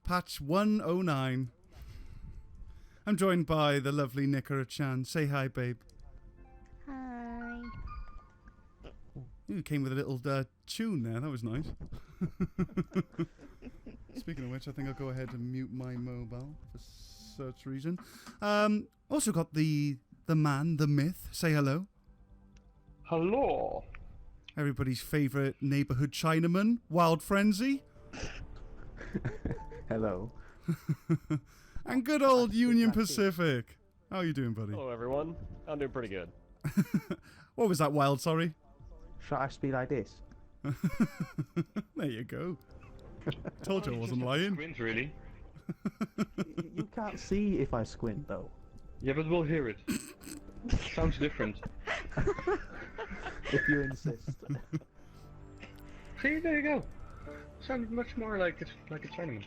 patch 109. I'm joined by the lovely Nikara-chan. Say hi, babe. Hi. You came with a little tune there. That was nice. Speaking of which, I think I'll go ahead and mute my mobile for such reason. Also got the man, the myth. Say hello. Hello. Everybody's favourite neighbourhood Chinaman, Wild Frenzy. Hello. And good old Union Pacific. How are you doing, buddy? Hello, everyone. I'm doing pretty good. What was that, Wild? Sorry. Should I speak like this? There you go. Told you I wasn't lying. Squint, really. You can't see if I squint, though. Yeah, but we'll hear it. Sounds different. If you insist. See, there you go. Sounds much more like a Chinaman.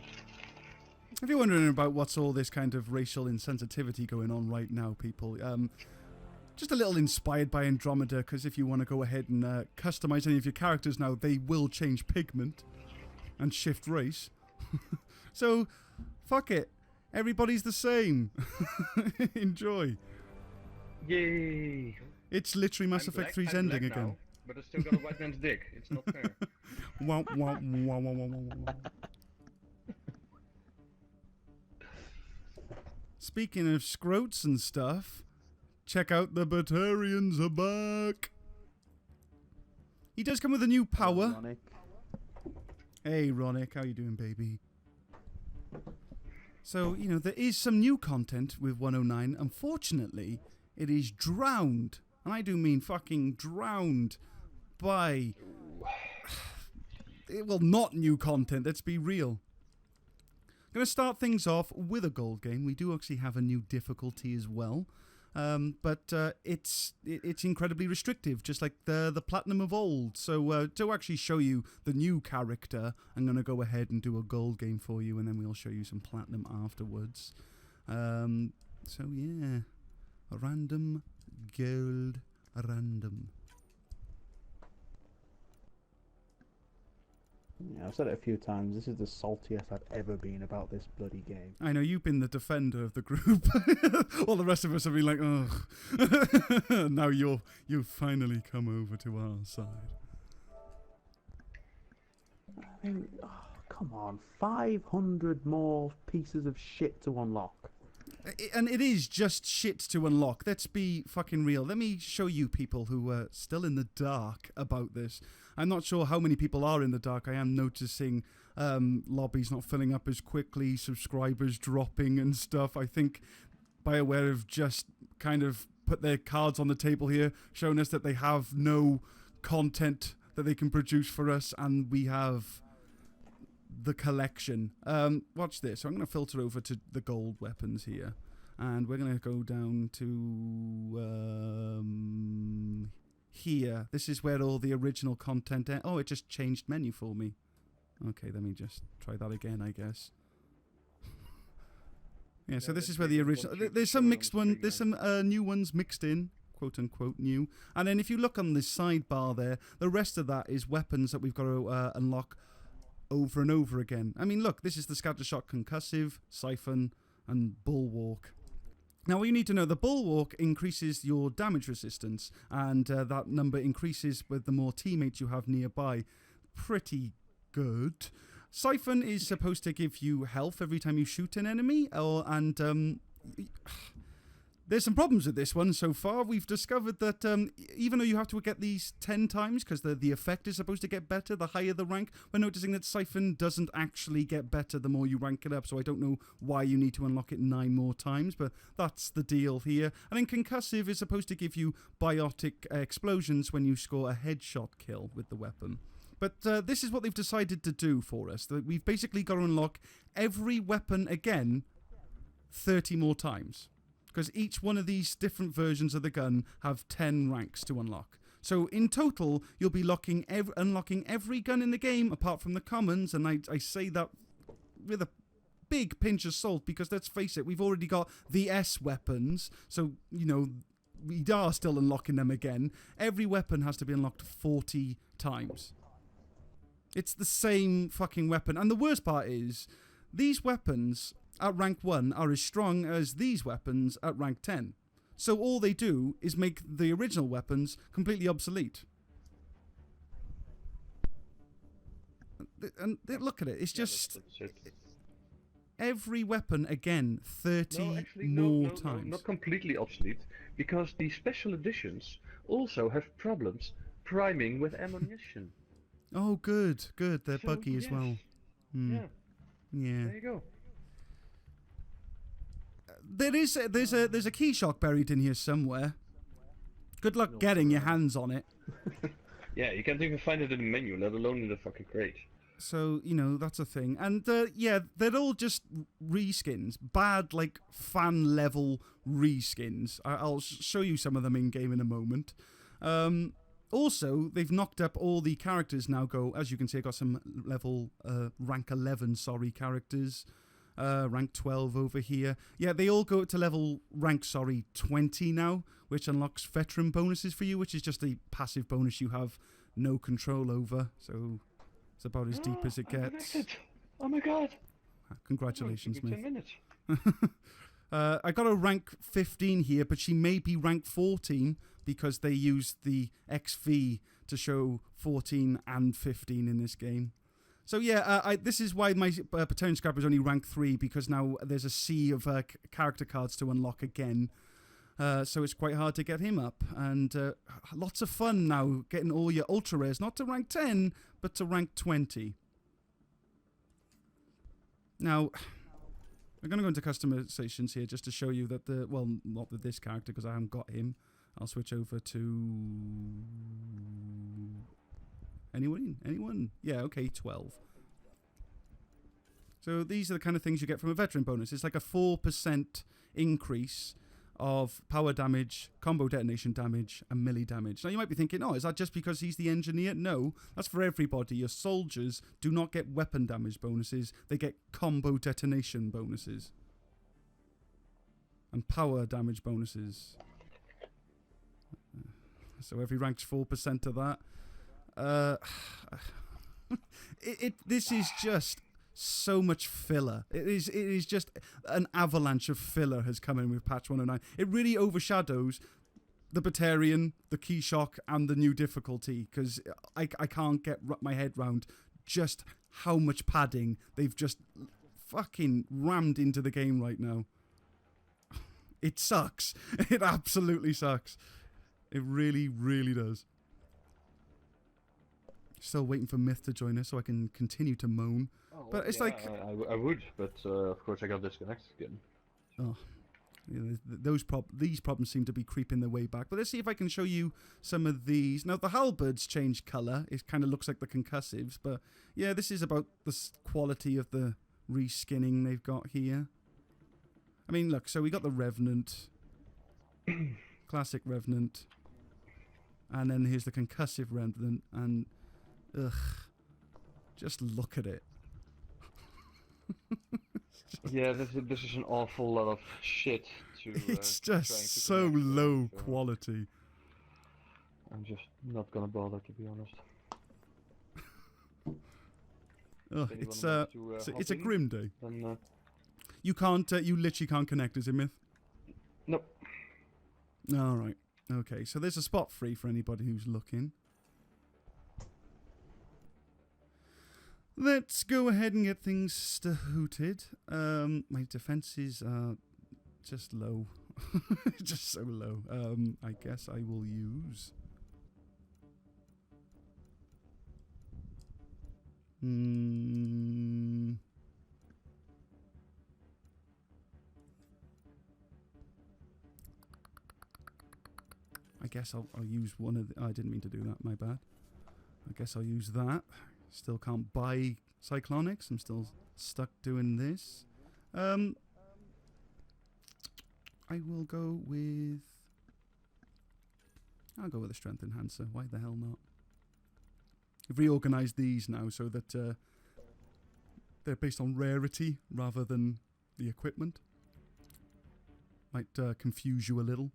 If you're wondering about what's all this kind of racial insensitivity going on right now, people, just a little inspired by Andromeda, because if you want to go ahead and customize any of your characters now, they will change pigment and shift race. So, fuck it. Everybody's the same. Enjoy. Yay! It's literally Mass Effect 3's ending again. Now, but it's still got a white man's dick. It's not fair. Wah, wah, wah, wah, wah, wah, wah. Speaking of scrotes and stuff, check out the Batarians are back. He does come with a new power. Ironic. Hey, Ronick, how you doing, baby? So, you know, there is some new content with 109. Unfortunately, it is drowned, and I do mean fucking drowned, by... Well, not new content, let's be real. Going to start things off with a gold game. We do actually have a new difficulty as well. But it's incredibly restrictive, just like the Platinum of old. So to actually show you the new character, I'm going to go ahead and do a gold game for you, and then we'll show you some Platinum afterwards. So yeah, a random gold random. Yeah, I've said it a few times. This is the saltiest I've ever been about this bloody game. I know, you've been the defender of the group. All the rest of us have been like, ugh. Now you've finally come over to our side. I mean, oh, come on. 500 more pieces of shit to unlock. And it is just shit to unlock. Let's be fucking real. Let me show you people who are still in the dark about this. I'm not sure how many people are in the dark. I am noticing lobbies not filling up as quickly, subscribers dropping and stuff. I think BioWare have just kind of put their cards on the table here, showing us that they have no content that they can produce for us, and we have the collection. Watch this. So I'm going to filter over to the gold weapons here, and we're going to go down to here. This is where all the original content oh, it just changed menu for me. Okay, let me just try that again, I guess. Yeah, so this is where the original... There's some mixed one. There's some new ones mixed in, quote unquote new. And then if you look on this sidebar there, the rest of that is weapons that we've got to unlock over and over again. I mean, look, this is the Scattershot Concussive, Siphon, and Bulwark. Now, what you need to know, the Bulwark increases your damage resistance, and that number increases with the more teammates you have nearby. Pretty good. Siphon is supposed to give you health every time you shoot an enemy, there's some problems with this one so far. We've discovered that even though you have to get these 10 times, because the effect is supposed to get better the higher the rank, we're noticing that Siphon doesn't actually get better the more you rank it up, so I don't know why you need to unlock it 9 more times, but that's the deal here. And then Concussive is supposed to give you biotic explosions when you score a headshot kill with the weapon. But this is what they've decided to do for us. We've basically got to unlock every weapon again 30 more times, because each one of these different versions of the gun have 10 ranks to unlock. So in total, you'll be unlocking every gun in the game, apart from the commons, and I say that with a big pinch of salt, because let's face it, we've already got the S weapons, so, you know, we are still unlocking them again. Every weapon has to be unlocked 40 times. It's the same fucking weapon, and the worst part is, these weapons at rank 1 are as strong as these weapons at rank 10. So all they do is make the original weapons completely obsolete. And look at it. It's just every weapon again 30 more times. Not completely obsolete, because the special editions also have problems priming with ammunition. Oh, good. They're So, buggy as yes. well. Yeah, Yeah. there you go. There's a key shock buried in here somewhere. Good luck getting your hands on it. Yeah, you can't even find it in the menu, let alone in the fucking crate. So, that's a thing. And, yeah, they're all just reskins. Bad, like, fan-level reskins. I'll show you some of them in-game in a moment. Also, they've knocked up all the characters now go... As you can see, I got some rank 11, characters. Rank 12 over here. Yeah, they all go to rank 20 now, which unlocks veteran bonuses for you, which is just a passive bonus you have no control over. So... It's about as deep as it gets. Oh my god! Congratulations, oh, mate. 10 minutes. I got a rank 15 here, but she may be rank 14 because they used the XV to show 14 and 15 in this game. So yeah, this is why my Batarian Scrapper is only rank 3, because now there's a sea of character cards to unlock again. So it's quite hard to get him up. And lots of fun now getting all your ultra rares, not to rank 10, but to rank 20. Now, I'm going to go into customizations here just to show you that not with this character because I haven't got him. I'll switch over to... Anyone? Yeah, okay, 12. So these are the kind of things you get from a veteran bonus. It's like a 4% increase of power damage, combo detonation damage, and melee damage. Now you might be thinking, is that just because he's the engineer? No, that's for everybody. Your soldiers do not get weapon damage bonuses. They get combo detonation bonuses. And power damage bonuses. So every rank's 4% of that. This is just... so much filler. It is just an avalanche of filler has come in with patch 109. It really overshadows the Batarian, the key shock, and the new difficulty, because I can't get my head round just how much padding they've just fucking rammed into the game right now. It sucks. It absolutely sucks. It really, really does. Still waiting for Myth to join us so I can continue to moan. Oh, but it's yeah, like... I would, but of course I got disconnected again. Oh, yeah, these problems seem to be creeping their way back. But let's see if I can show you some of these. Now, the halberds change colour. It kind of looks like the concussives. But, yeah, this is about the quality of the reskinning they've got here. I mean, look, so we got the Remnant. Classic Remnant. And then here's the concussive Remnant. And... ugh. Just look at it. Yeah, this is an awful lot of shit to... it's just so low quality. I'm just not gonna bother, to be honest. It's a grim day. Then, you literally can't connect, is it, Myth? Nope. Alright. Okay, so there's a spot free for anybody who's looking. Let's go ahead and get things stahooted. My defenses are just low. Just so low. I guess I will use... I guess I'll use one of the... I didn't mean to do that, my bad. I guess I'll use that. Still can't buy Cyclonics. I'm still stuck doing this. I will go with... I'll go with a Strength Enhancer. Why the hell not? I've reorganized these now so that they're based on rarity rather than the equipment. Might confuse you a little.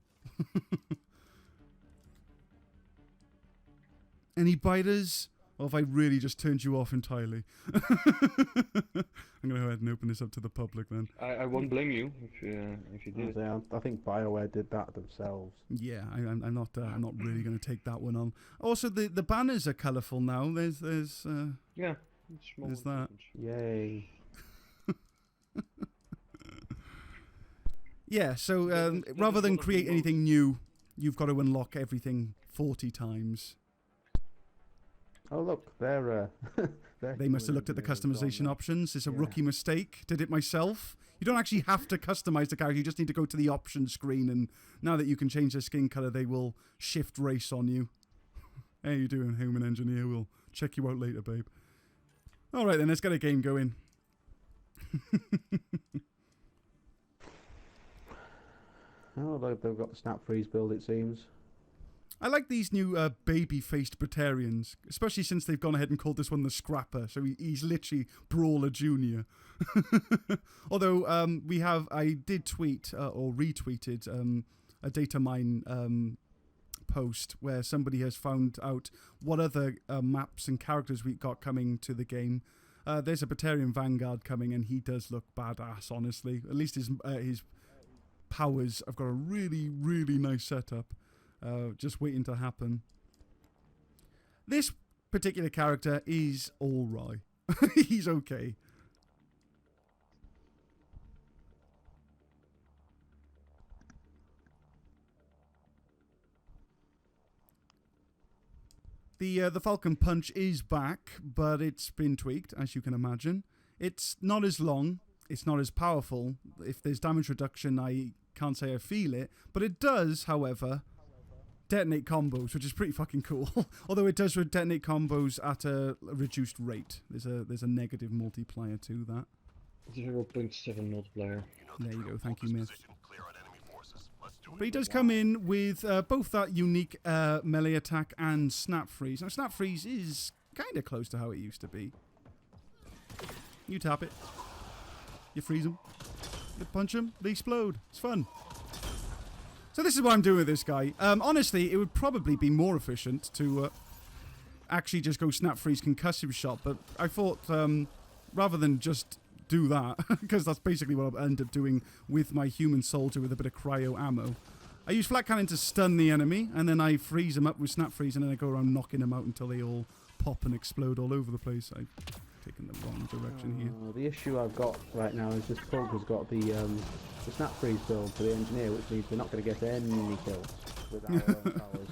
Any biters? Or if I really just turned you off entirely. I'm going to go ahead and open this up to the public then. I won't blame you if you did. I think BioWare did that themselves. Yeah, I'm not really going to take that one on. Also, the banners are colourful now. There's Yeah, it's small. There's that. Yay. Yeah, so rather than create anything new, you've got to unlock everything 40 times. Oh look, They must have looked at the customization options. It's a rookie mistake. Did it myself. You don't actually have to customize the character. You just need to go to the options screen, and now that you can change their skin color, they will shift race on you. How you doing, human engineer? We'll check you out later, babe. All right, then. Let's get a game going. Oh, they've got the snap freeze build, it seems. I like these new baby-faced Batarians, especially since they've gone ahead and called this one the Scrapper. So he's literally Brawler Junior. Although I did tweet or retweeted a data mine post where somebody has found out what other maps and characters we got coming to the game. There's a Batarian Vanguard coming, and he does look badass. Honestly, at least his powers have got a really, really nice setup. Just waiting to happen. This particular character is alright. He's okay. The Falcon Punch is back, but it's been tweaked, as you can imagine. It's not as long. It's not as powerful. If there's damage reduction, I can't say I feel it. But it does, however, detonate combos, which is pretty fucking cool. Although it does detonate combos at a reduced rate. There's a negative multiplier to that. 0.7 multiplier. There you go. Thank you, Myth. But he does come in with both that unique melee attack and snap freeze. Now, snap freeze is kind of close to how it used to be. You tap it. You freeze them. You punch them. They explode. It's fun. So this is what I'm doing with this guy. Honestly, it would probably be more efficient to actually just go snap freeze concussive shot, but I thought rather than just do that, because that's basically what I end up doing with my human soldier with a bit of cryo ammo. I use flat cannon to stun the enemy, and then I freeze them up with snap freeze, and then I go around knocking them out until they all pop and explode all over the place. I've taken the wrong direction here. The issue I've got right now is this pug has got the snap freeze build for the engineer, which means we're not going to get any kills with our own powers.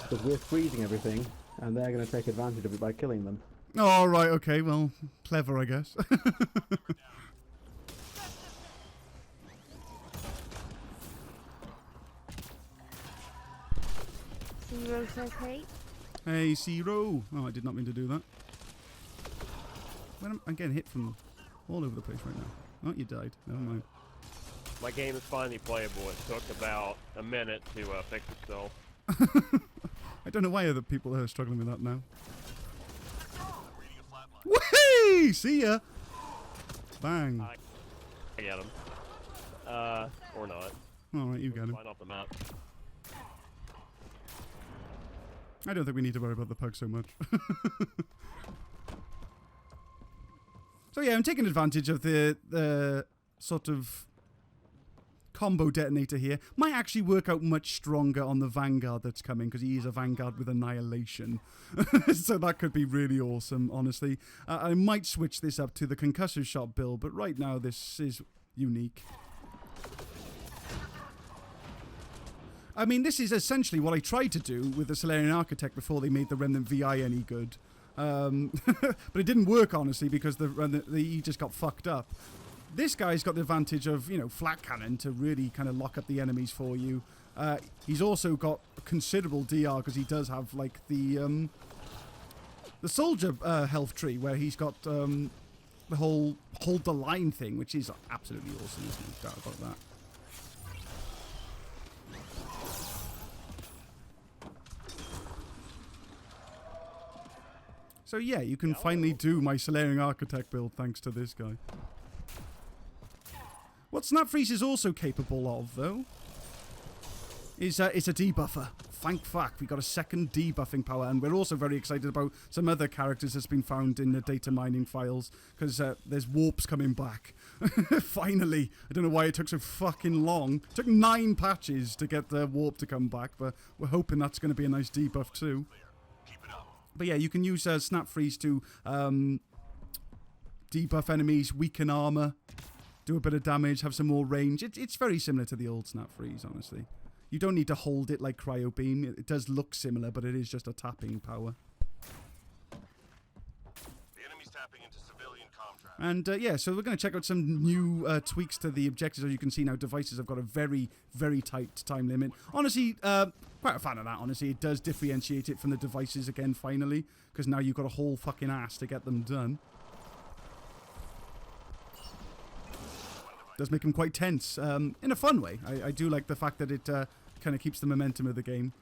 Because we're freezing everything, and they're going to take advantage of it by killing them. Oh, right, okay, well, clever, I guess. Zero says hey. Hey, Zero. Oh, I did not mean to do that. I'm getting hit from all over the place right now. Oh, you died. Never mind. My game is finally playable. It took about a minute to fix itself. I don't know why other people are struggling with that now. Whee! See ya! Bang. I get him. Or not. Alright, you got him. Flying off the map. I don't think we need to worry about the pug so much. So yeah, I'm taking advantage of the sort of combo detonator here. Might actually work out much stronger on the Vanguard that's coming, because he is a Vanguard with Annihilation. So that could be really awesome, honestly. I might switch this up to the concussive shot build, but right now this is unique. I mean, this is essentially what I tried to do with the Salarian Architect before they made the Remnant VI any good. But it didn't work, honestly, because he just got fucked up. This guy's got the advantage of, you know, flat cannon to really kind of lock up the enemies for you. He's also got considerable DR because he does have, like, the soldier health tree where he's got the whole hold the line thing, which is absolutely awesome. There's no doubt about that. So yeah, you can finally do my Salarian Architect build thanks to this guy. What Snap Freeze is also capable of, though, is it's a debuffer. Thank fuck, we got a second debuffing power, and we're also very excited about some other characters that's been found in the data mining files, because there's warps coming back. Finally. I don't know why it took so fucking long. It took 9 patches to get the warp to come back, but we're hoping that's going to be a nice debuff too. But yeah, you can use Snap Freeze to debuff enemies, weaken armor, do a bit of damage, have some more range. It's very similar to the old Snap Freeze, honestly. You don't need to hold it like Cryo Beam. It does look similar, but it is just a tapping power. The enemy's tapping into civilian contract. And yeah, so we're going to check out some new tweaks to the objectives. As you can see now, devices have got a very, very tight time limit. Honestly, quite a fan of that, honestly. It does differentiate it from the devices again, finally, because now you've got a whole fucking ass to get them done. Does make them quite tense, in a fun way. I do like the fact that it kind of keeps the momentum of the game.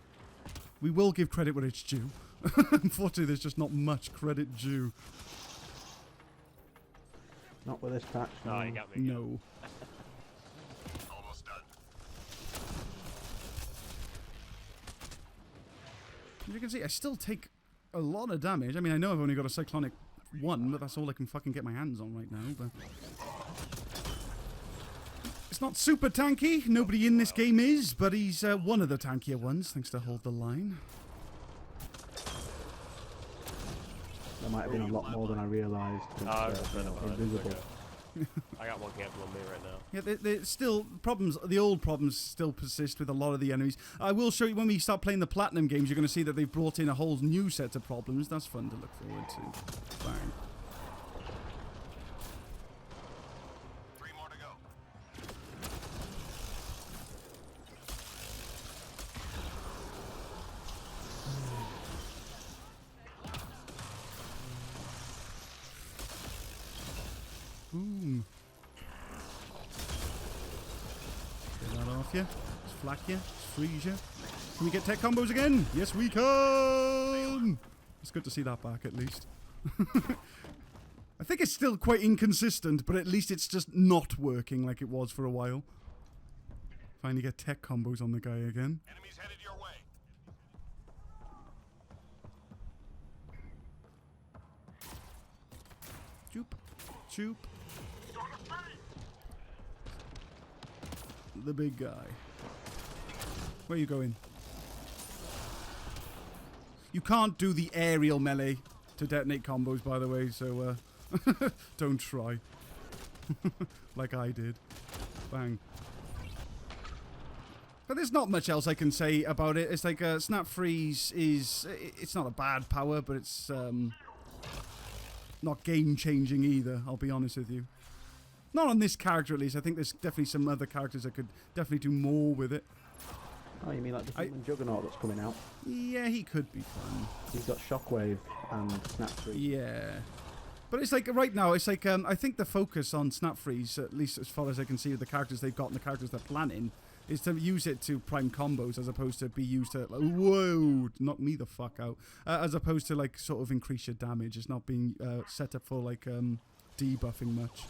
We will give credit where it's due. Unfortunately, there's just not much credit due. Not with this patch. Oh, you got me. No. Almost done. As you can see, I still take a lot of damage. I mean, I know I've only got a Cyclonic 1, but that's all I can fucking get my hands on right now. But it's not super tanky. Nobody in this game is, but he's one of the tankier ones, thanks to Hold the Line. There might have been a lot more than I realised. Invisible. I got one camping on me right now. Yeah, there's still problems. The old problems still persist with a lot of the enemies. I will show you when we start playing the Platinum games. You're going to see that they've brought in a whole new set of problems. That's fun to look forward to. Bang. 3 more to go. Boom. Get that off you. Just flak you. Just freeze you. Can we get tech combos again? Yes, we can! It's good to see that back, at least. I think it's still quite inconsistent, but at least it's just not working like it was for a while. Finally get tech combos on the guy again. Enemies headed your way. Choop. Choop. The big guy. Where are you going? You can't do the aerial melee to detonate combos, by the way, so don't try. Like I did. Bang. But there's not much else I can say about it. It's like Snap Freeze is... It's not a bad power, but it's not game-changing either, I'll be honest with you. Not on this character, at least. I think there's definitely some other characters that could definitely do more with it. Oh, you mean like the human Juggernaut that's coming out? Yeah, he could be fun. He's got Shockwave and Snap Freeze. Yeah. But it's like, right now, it's like, I think the focus on Snap Freeze, at least as far as I can see with the characters they've got and the characters they're planning, is to use it to prime combos as opposed to be used to, like, whoa, knock me the fuck out. As opposed to, like, sort of increase your damage. It's not being set up for, like, debuffing much.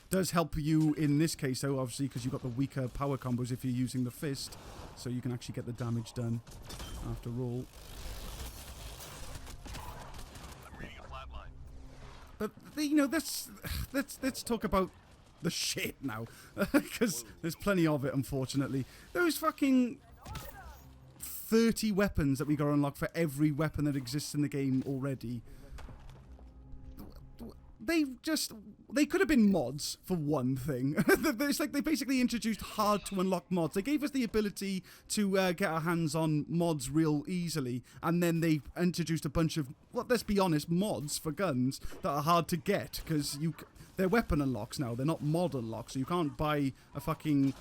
Does help you in this case, though, obviously, because you've got the weaker power combos if you're using the fist. So you can actually get the damage done after all. I'm reading a flat line. But, you know, let's talk about the shit now. Because there's plenty of it, unfortunately. Those fucking 30 weapons that we got to unlock for every weapon that exists in the game already. They could have been mods, for one thing. It's like they basically introduced hard to unlock mods. They gave us the ability to get our hands on mods real easily, and then they introduced a bunch of, well, let's be honest, mods for guns that are hard to get, because they're weapon unlocks now, they're not mod unlocks, so you can't buy a fucking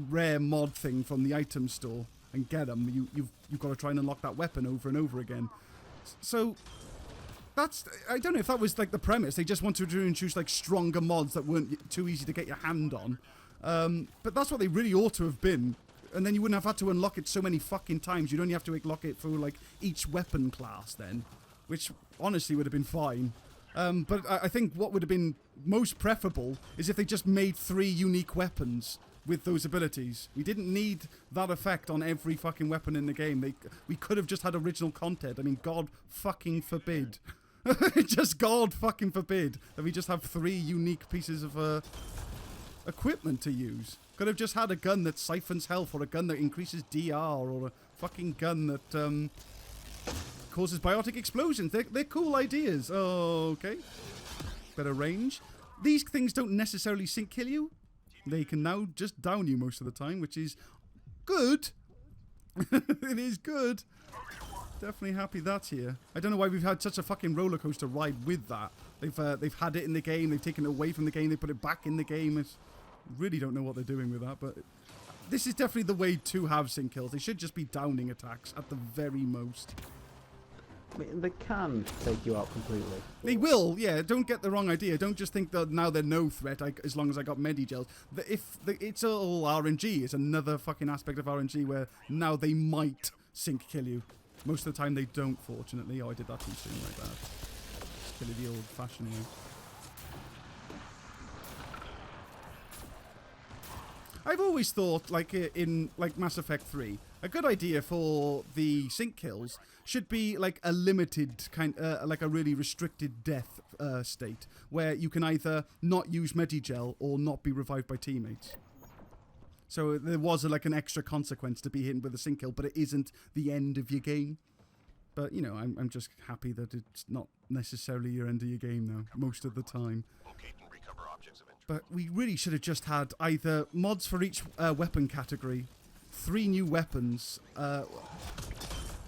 rare mod thing from the item store and get them. You've got to try and unlock that weapon over and over again. So... I don't know if that was like the premise. They just wanted to introduce like stronger mods that weren't too easy to get your hand on. But that's what they really ought to have been. And then you wouldn't have had to unlock it so many fucking times. You'd only have to unlock it for like each weapon class then. Which honestly would have been fine. But I think what would have been most preferable is if they just made 3 unique weapons with those abilities. We didn't need that effect on every fucking weapon in the game. We could have just had original content. I mean, God fucking forbid. Just God fucking forbid that we just have 3 unique pieces of equipment to use. Could have just had a gun that siphons health, or a gun that increases DR, or a fucking gun that causes biotic explosions. They're cool ideas. Oh, okay. Better range. These things don't necessarily sync kill you. They can now just down you most of the time, which is good. It is good. Definitely happy that's here. I don't know why we've had such a fucking roller coaster ride with that. They've had it in the game. They've taken it away from the game. They put it back in the game. Really don't know what they're doing with that, but this is definitely the way to have sync kills. They should just be downing attacks at the very most. I mean, they can take you out completely. They will, yeah. Don't get the wrong idea. Don't just think that now they're no threat as long as I got Medigels. It's all RNG. It's another fucking aspect of RNG where now they might sync kill you. Most of the time they don't, fortunately. Oh, I did that too soon, like that. Just kill it the old-fashioned way. I've always thought, like in Mass Effect 3, a good idea for the sync kills should be like a limited like a really restricted death state, where you can either not use Medigel or not be revived by teammates. So there was like an extra consequence to be hit with a sync kill, but it isn't the end of your game. But you know, I'm just happy that it's not necessarily your end of your game now most of the time. Locate and recover objects of interest. But we really should have just had either mods for each weapon category, 3 new weapons,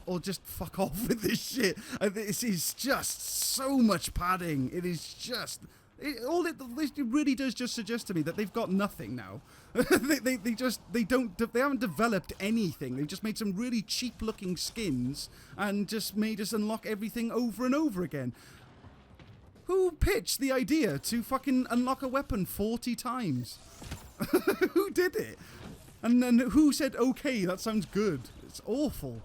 or just fuck off with this shit. This is just so much padding. It is just... This really does just suggest to me that they've got nothing now. they haven't developed anything. They've just made some really cheap looking skins and just made us unlock everything over and over again. Who pitched the idea to fucking unlock a weapon 40 times? Who did it? And then who said, okay, that sounds good? It's awful.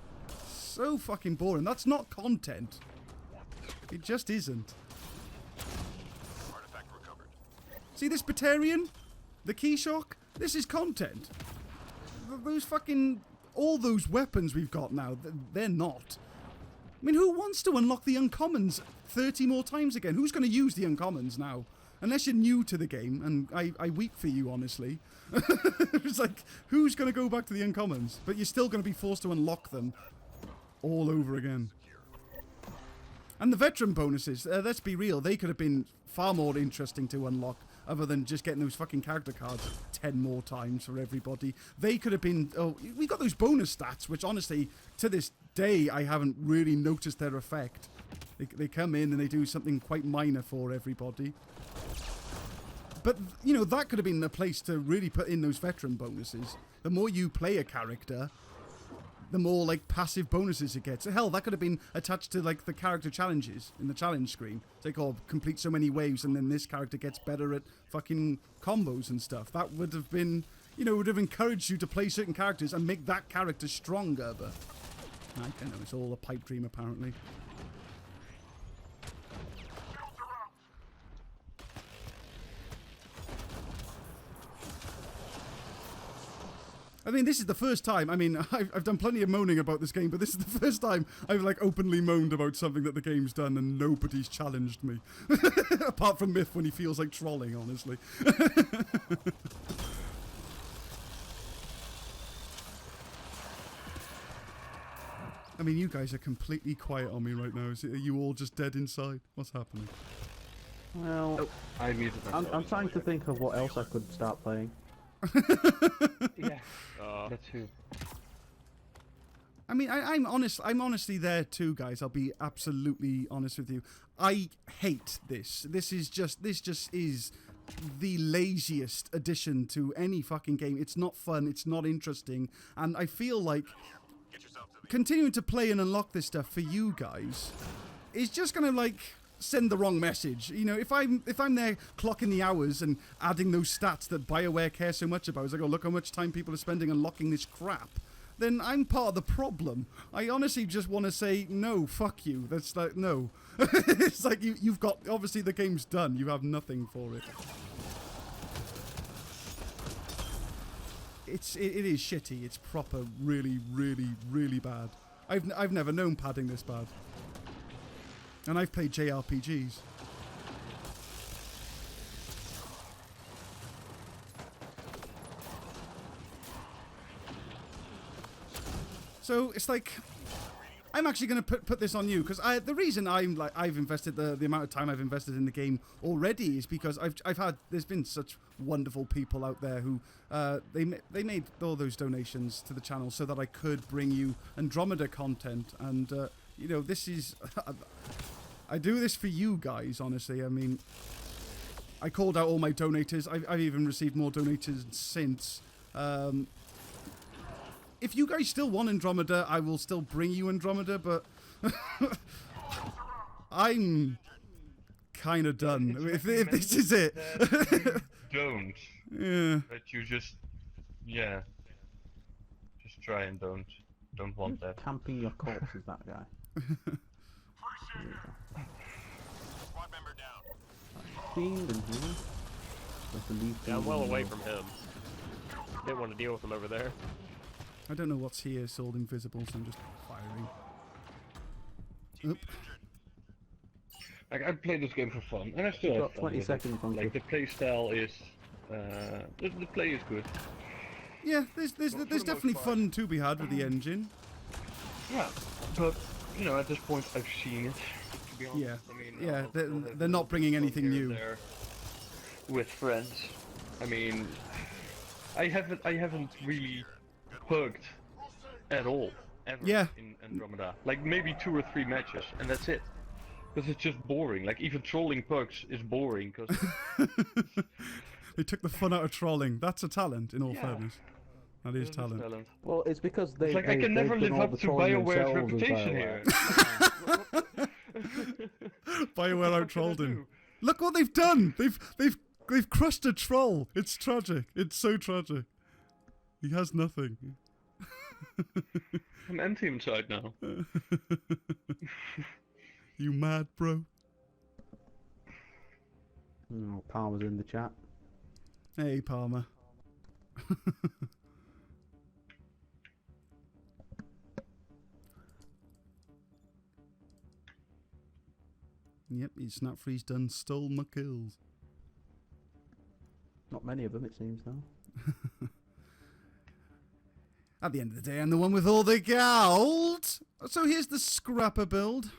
So fucking boring. That's not content. It just isn't. Artifact recovered. See this Batarian? The key shock? This is content. Those fucking... all those weapons we've got now, they're not. I mean, who wants to unlock the uncommons 30 more times again? Who's going to use the uncommons now? Unless you're new to the game, and I weep for you, honestly. It's like, who's going to go back to the uncommons? But you're still going to be forced to unlock them all over again. And the veteran bonuses, let's be real, they could have been far more interesting to unlock, other than just getting those fucking character cards 10 more times for everybody. They could have been... oh, we got those bonus stats, which honestly, to this day, I haven't really noticed their effect. They come in and they do something quite minor for everybody. But, you know, that could have been the place to really put in those veteran bonuses. The more you play a character, the more, like, passive bonuses it gets. Hell, that could have been attached to, like, the character challenges in the challenge screen. It's like, oh, complete so many waves and then this character gets better at fucking combos and stuff. That would have been, you know, would have encouraged you to play certain characters and make that character stronger, but... I don't know, it's all a pipe dream, apparently. I mean, this is the first time, I mean, I've done plenty of moaning about this game, but this is the first time I've, like, openly moaned about something that the game's done and nobody's challenged me. Apart from Myth when he feels like trolling, honestly. I mean, you guys are completely quiet on me right now. Are you all just dead inside? What's happening? Well, Oh, I muted myself. I'm trying to think of what else I could start playing. Yeah, that too. I mean, I'm honest. I'm honestly there too, guys. I'll be absolutely honest with you. I hate this. This just is the laziest addition to any fucking game. It's not fun. It's not interesting. And I feel like Get yourself to the continuing to play and unlock this stuff for you guys is just gonna, like, send the wrong message. You know, if I'm there clocking the hours and adding those stats that BioWare care so much about, it's like, oh, look how much time people are spending unlocking this crap, then I'm part of the problem. I honestly just want to say, no, fuck you. That's like, no. It's like, you've got, obviously the game's done. You have nothing for it. it is shitty. It's proper, really, really, really bad. I've never known padding this bad. And I've played JRPGs. So it's like, I'm actually going to put this on you, because the reason I've invested the amount of time I've invested in the game already is because there's been such wonderful people out there who they made all those donations to the channel so that I could bring you Andromeda content, and you know, this is I do this for you guys, honestly. I mean, I called out all my donators. I've even received more donators since. If you guys still want Andromeda, I will still bring you Andromeda, but I'm kind of done. If this is it. Don't. Yeah. But you just try and don't want that. Camping your corpse is that guy. Squad member down. Fiend and him. Yeah, I'm well away from him. Didn't want to deal with him over there. I don't know what's here. It's all invisible, so I'm just firing. Oop. Like, I played this game for fun, and I still You've have got fun 20 with seconds it. on Like, the play style is, the play is good. Yeah, there's the most definitely part. fun to be had with the engine. Yeah, but you know, at this point, I've seen it. To be honest, Yeah. I mean, Yeah, I'll still have they're not bringing fun anything here and new. there with friends. I mean, I haven't really hugged at all ever Yeah. in Andromeda. Like maybe 2 or 3 matches, and that's it. Because it's just boring. Like even trolling pugs is boring. Because They took the fun out of trolling. That's a talent, in all Yeah. fairness. That is talent. Well, it's because they. It's like I can never live up to BioWare's reputation here. BioWare out trolled him. Look what they've done. They've crushed a troll. It's tragic. It's so tragic. He has nothing. I'm empty inside now. You mad, bro? Oh, Palmer's in the chat. Hey, Palmer. Yep, his snap freeze done stole my kills. Not many of them, it seems now. At the end of the day, I'm the one with all the gold. So here's the Scrapper build.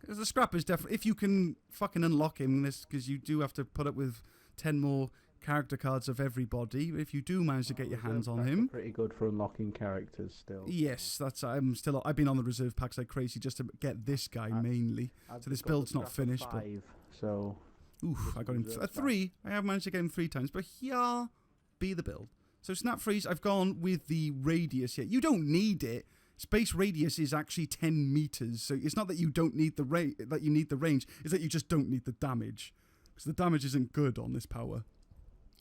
Because the Scrapper's definitely, if you can fucking unlock him, because you do have to put up with 10 more character cards of everybody. If you do manage to get your hands on him, Pretty good for unlocking characters still. yes, I've been on the reserve packs like crazy just to get this guy mainly. So this build's not finished, but 5, so oof, I got him 3. I have managed to get him 3 times, but here be the build. So snap freeze, I've gone with the radius here. You don't need it. Space radius is actually 10 meters, so it's not that you don't need that you need the range. It's that you just don't need the damage, because the damage isn't good on this power.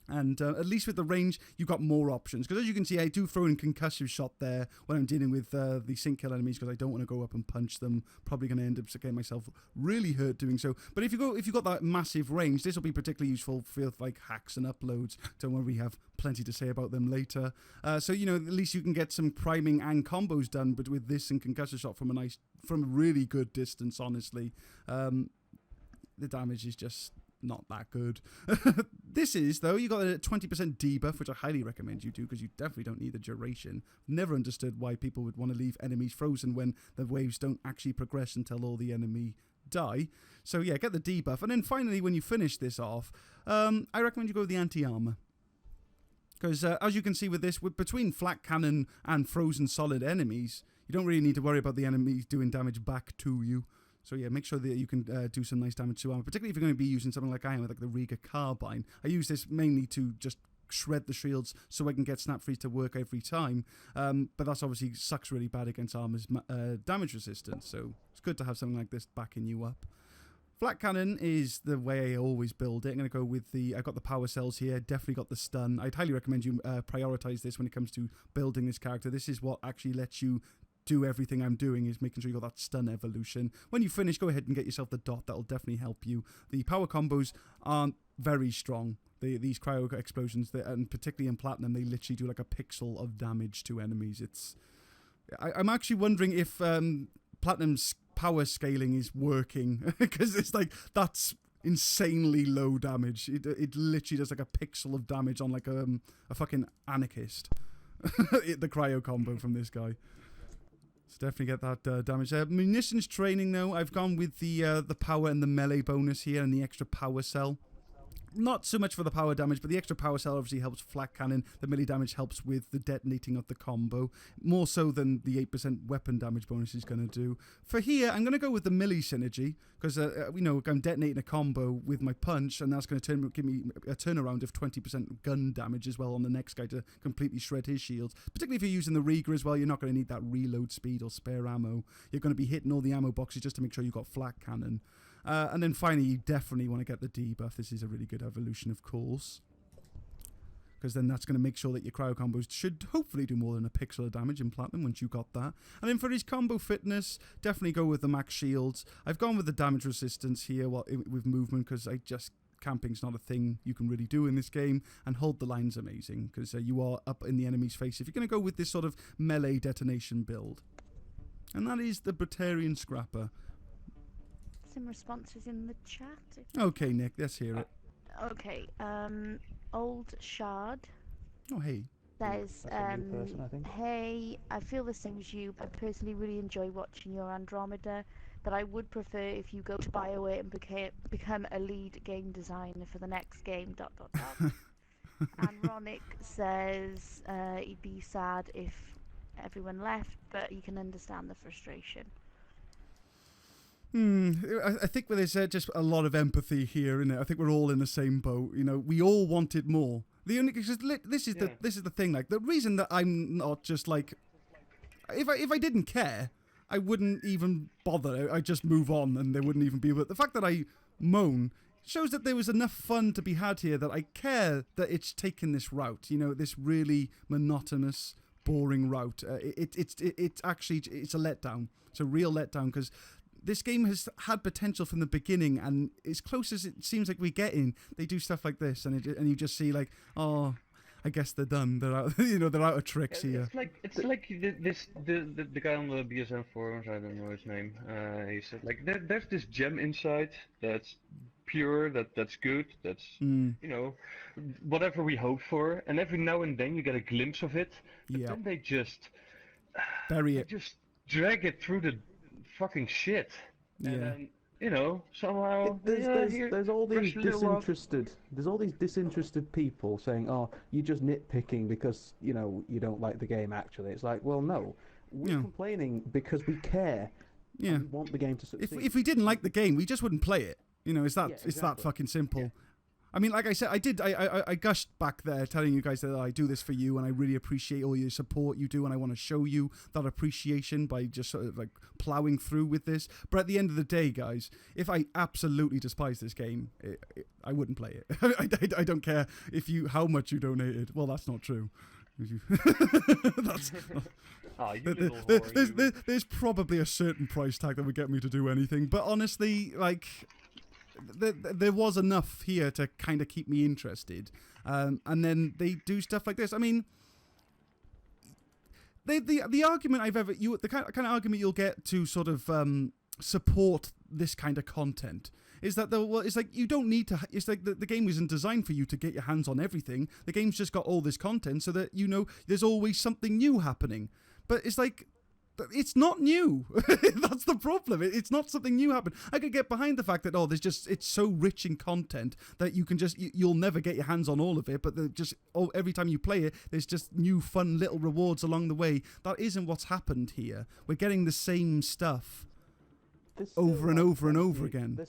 And at least with the range, you've got more options. Because as you can see, I do throw in concussive shot there when I'm dealing with the sink kill enemies, because I don't want to go up and punch them. Probably going to end up getting myself really hurt doing so. But if you've got that massive range, this will be particularly useful for like hacks and uploads. Don't worry, we have plenty to say about them later. So you know, at least you can get some priming and combos done, but with this and concussive shot from a really good distance. Honestly, the damage is just not that good. This is, though, you got a 20% debuff, which I highly recommend you do, because you definitely don't need the duration. Never understood why people would want to leave enemies frozen when the waves don't actually progress until all the enemy die. So yeah, get the debuff. And then finally, when you finish this off, I recommend you go with the anti-armor. Because as you can see with this, between flat cannon and frozen solid enemies, you don't really need to worry about the enemies doing damage back to you. So yeah, make sure that you can do some nice damage to armor, particularly if you're going to be using something like I am, like the Riga Carbine. I use this mainly to just shred the shields so I can get snap freeze to work every time. But that's obviously sucks really bad against armor's damage resistance, so it's good to have something like this backing you up. Flat cannon is the way I always build it. I'm going to go with I've got the power cells here, definitely got the stun. I'd highly recommend you prioritize this when it comes to building this character. This is what actually lets you do everything I'm doing, is making sure you got that stun evolution. When you finish, go ahead and get yourself the dot. That'll definitely help you. The power combos aren't very strong. These cryo explosions, and particularly in Platinum, they literally do like a pixel of damage to enemies. I'm actually wondering if Platinum's power scaling is working, because it's like, that's insanely low damage. It literally does like a pixel of damage on like a fucking anarchist. The cryo combo from this guy. So definitely get that damage there. Munitions training though, I've gone with the power and the melee bonus here and the extra power cell. Not so much for the power damage, but the extra power cell obviously helps flak cannon. The melee damage helps with the detonating of the combo. More so than the 8% weapon damage bonus is going to do. For here, I'm going to go with the melee synergy, because, I'm detonating a combo with my punch, and that's going to give me a turnaround of 20% gun damage as well on the next guy to completely shred his shields. Particularly if you're using the Rieger as well, you're not going to need that reload speed or spare ammo. You're going to be hitting all the ammo boxes just to make sure you've got flak cannon. And then finally, you definitely want to get the debuff. This is a really good evolution, of course. Because then that's going to make sure that your cryo combos should hopefully do more than a pixel of damage in Platinum once you got that. And then for his combo fitness, definitely go with the max shields. I've gone with the damage resistance here with movement, because camping's not a thing you can really do in this game. And hold the line's amazing, because you are up in the enemy's face if you're going to go with this sort of melee detonation build. And that is the Batarian Scrapper. Some responses in the chat. Okay, Nick, let's hear it. Okay, Old Shard Oh, hey. says, That's a new person, I think. hey, I feel the same as you. I personally really enjoy watching your Andromeda, but I would prefer if you go to BioWare and become a lead game designer for the next game, ... And Ronick says he'd be sad if everyone left, but he can understand the frustration. I think there's just a lot of empathy here, innit? I think we're all in the same boat. We all wanted more. The only this is the thing. Like, the reason that I'm not just like, if I didn't care, I wouldn't even bother. I'd just move on, and there wouldn't even be. But the fact that I moan shows that there was enough fun to be had here, that I care that it's taken this route. This really monotonous, boring route. It's actually a letdown. It's a real letdown, because this game has had potential from the beginning, and as close as it seems like we're getting, they do stuff like this, and you just see like, oh, I guess they're done. They're out. They're out of tricks here. It's like the guy on the BSN forums. I don't know his name. He said like there's this gem inside that's pure, that's good, that's whatever we hope for, and every now and then you get a glimpse of it. But then they just bury it. Just drag it through the fucking shit. Yeah. And somehow there's all these disinterested people saying, "Oh, you're just nitpicking because you don't like the game." Actually, it's like, well, no, we're complaining because we care. Yeah, and we want the game to succeed. If we didn't like the game, we just wouldn't play it. It's that fucking simple. Yeah. I mean, like I said, I gushed back there telling you guys that I do this for you, and I really appreciate all your support you do, and I want to show you that appreciation by just sort of like plowing through with this. But at the end of the day, guys, if I absolutely despise this game, I wouldn't play it. I don't care how much you donated. Well, that's not true. There's probably a certain price tag that would get me to do anything, but honestly, like, there was enough here to kind of keep me interested, and then they do stuff like this. I mean, the argument the kind of argument you'll get to sort of support this kind of content is that it's like you don't need to. It's like the game isn't designed for you to get your hands on everything. The game's just got all this content so that there's always something new happening. But it's like, it's not new. That's the problem. It's not something new happening. I could get behind the fact that it's so rich in content that you can you'll never get your hands on all of it. But every time you play it, there's just new fun little rewards along the way. That isn't what's happened here. We're getting the same stuff over and over and over again.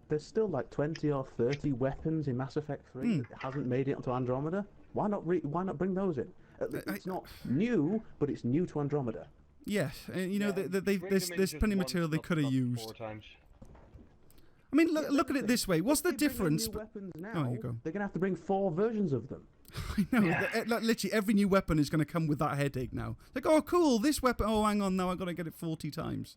There's still like 20 or 30 weapons in Mass Effect 3 that hasn't made it onto Andromeda. Why not bring those in? It's not new, but it's new to Andromeda. Yes, and there's plenty of material they could have used. 4 times. I mean, look at it this way. What's the difference? New weapons now, oh, you go. They're going to have to bring 4 versions of them. I know. Yeah. Literally, every new weapon is going to come with that headache now. Like, oh, cool, this weapon. Oh, hang on, now I've got to get it 40 times.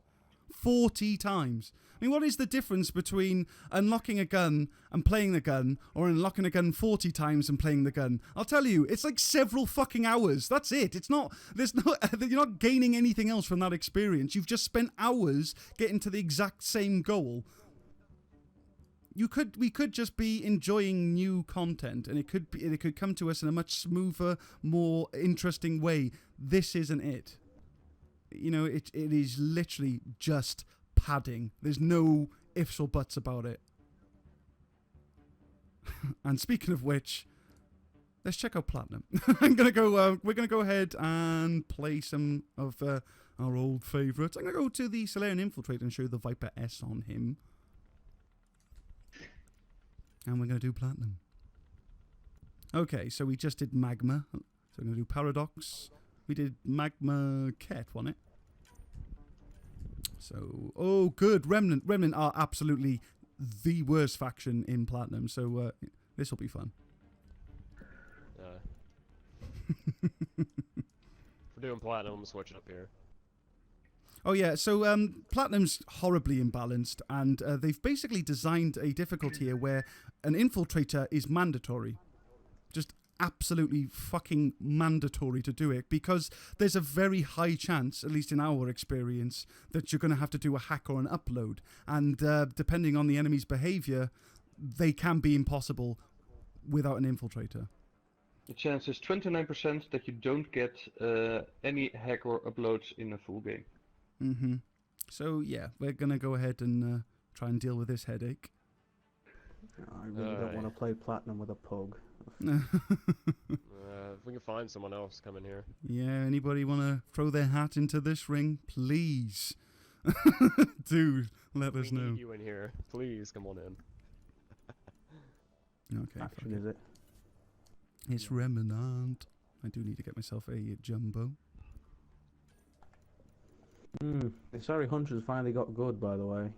40 times. I mean, what is the difference between unlocking a gun and playing the gun, or unlocking a gun 40 times and playing the gun? I'll tell you, it's like several fucking hours. That's it. It's not, you're not gaining anything else from that experience. You've just spent hours getting to the exact same goal. We could just be enjoying new content, and it could come to us in a much smoother, more interesting way. This isn't it. You know, it is literally just padding. There's no ifs or buts about it. And speaking of which, let's check out Platinum. We're gonna go ahead and play some of our old favourites. I'm gonna go to the Salarian Infiltrator and show the Viper S on him. And we're gonna do Platinum. Okay, so we just did Magma. So we're gonna do Paradox. We did Magma Kett, wasn't it? So, oh, good. Remnant are absolutely the worst faction in Platinum, so this will be fun. We're doing Platinum, I'm switching up here. Oh, yeah, so Platinum's horribly imbalanced, and they've basically designed a difficulty here where an Infiltrator is mandatory. Just absolutely fucking mandatory to do it, because there's a very high chance, at least in our experience, that you're going to have to do a hack or an upload, and depending on the enemy's behavior, they can be impossible without an Infiltrator. The chance is 29% that you don't get any hack or uploads in a full game. Mm-hmm. So yeah, we're going to go ahead and try and deal with this headache. I really don't want to play Platinum with a pug. If we can find someone else coming here. Yeah, anybody want to throw their hat into this ring? Please. Dude, let us know. We need you in here. Please, come on in. Okay. Action, is it? It's Remnant. I do need to get myself a jumbo. The Sorry Hunter's finally got good, by the way.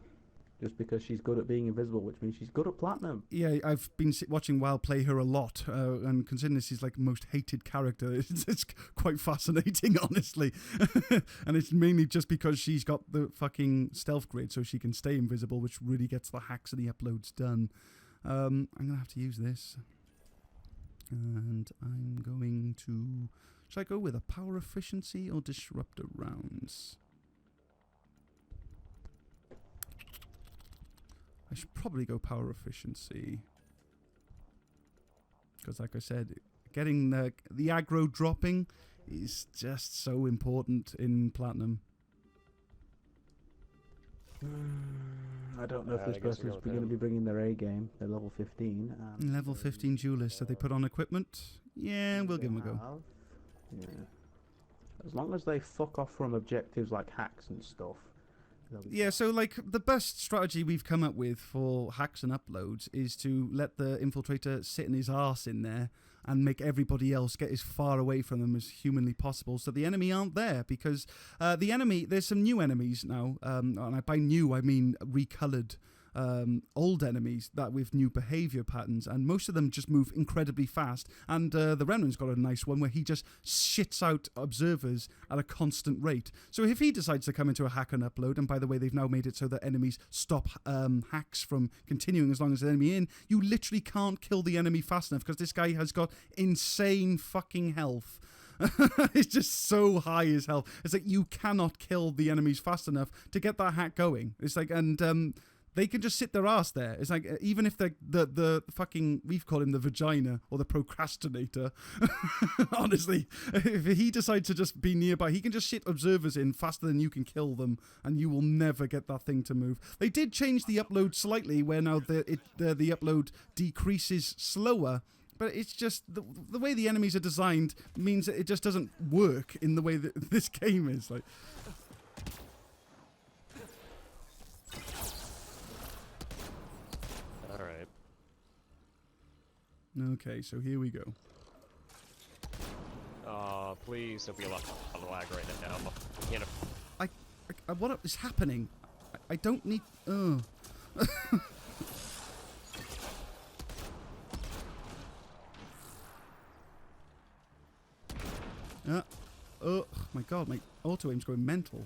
Just because she's good at being invisible, which means she's good at Platinum. Yeah, I've been watching WoW play her a lot, and considering this is like most hated character, it's quite fascinating, honestly. And it's mainly just because she's got the fucking stealth grid, so she can stay invisible, which really gets the hacks and the uploads done. I'm gonna have to use this, and I'm going to. Should I go with a power efficiency or disruptor rounds? I should probably go power efficiency. Because like I said, getting the aggro dropping is just so important in Platinum. I don't know if this person's going to be bringing their A game. They're level 15. Level 15 duelist. So they put on equipment? Yeah, we'll give them a go. Yeah. As long as they fuck off from objectives like hacks and stuff. Yeah, so like the best strategy we've come up with for hacks and uploads is to let the Infiltrator sit in his arse in there and make everybody else get as far away from them as humanly possible so the enemy aren't there, because the enemy, there's some new enemies now, and by new I mean recoloured old enemies that with new behavior patterns, and most of them just move incredibly fast, and the Remnant's got a nice one where he just shits out observers at a constant rate. So if he decides to come into a hack and upload, and by the way they've now made it so that enemies stop hacks from continuing as long as the enemy in, you literally can't kill the enemy fast enough because this guy has got insane fucking health. It's just so high his health. It's like you cannot kill the enemies fast enough to get that hack going. It's like, and they can just sit their ass there. It's like, even if they're the fucking, we've called him the vagina or the procrastinator. Honestly, if he decides to just be nearby, he can just shit observers in faster than you can kill them, and you will never get that thing to move. They did change the upload slightly, where now the upload decreases slower, but it's just, the way the enemies are designed means that it just doesn't work in the way that this game is. Like, okay, so here we go. Please don't be a lot of lag right now. I can't. What is happening? I don't need. Oh my god, my auto aim's going mental.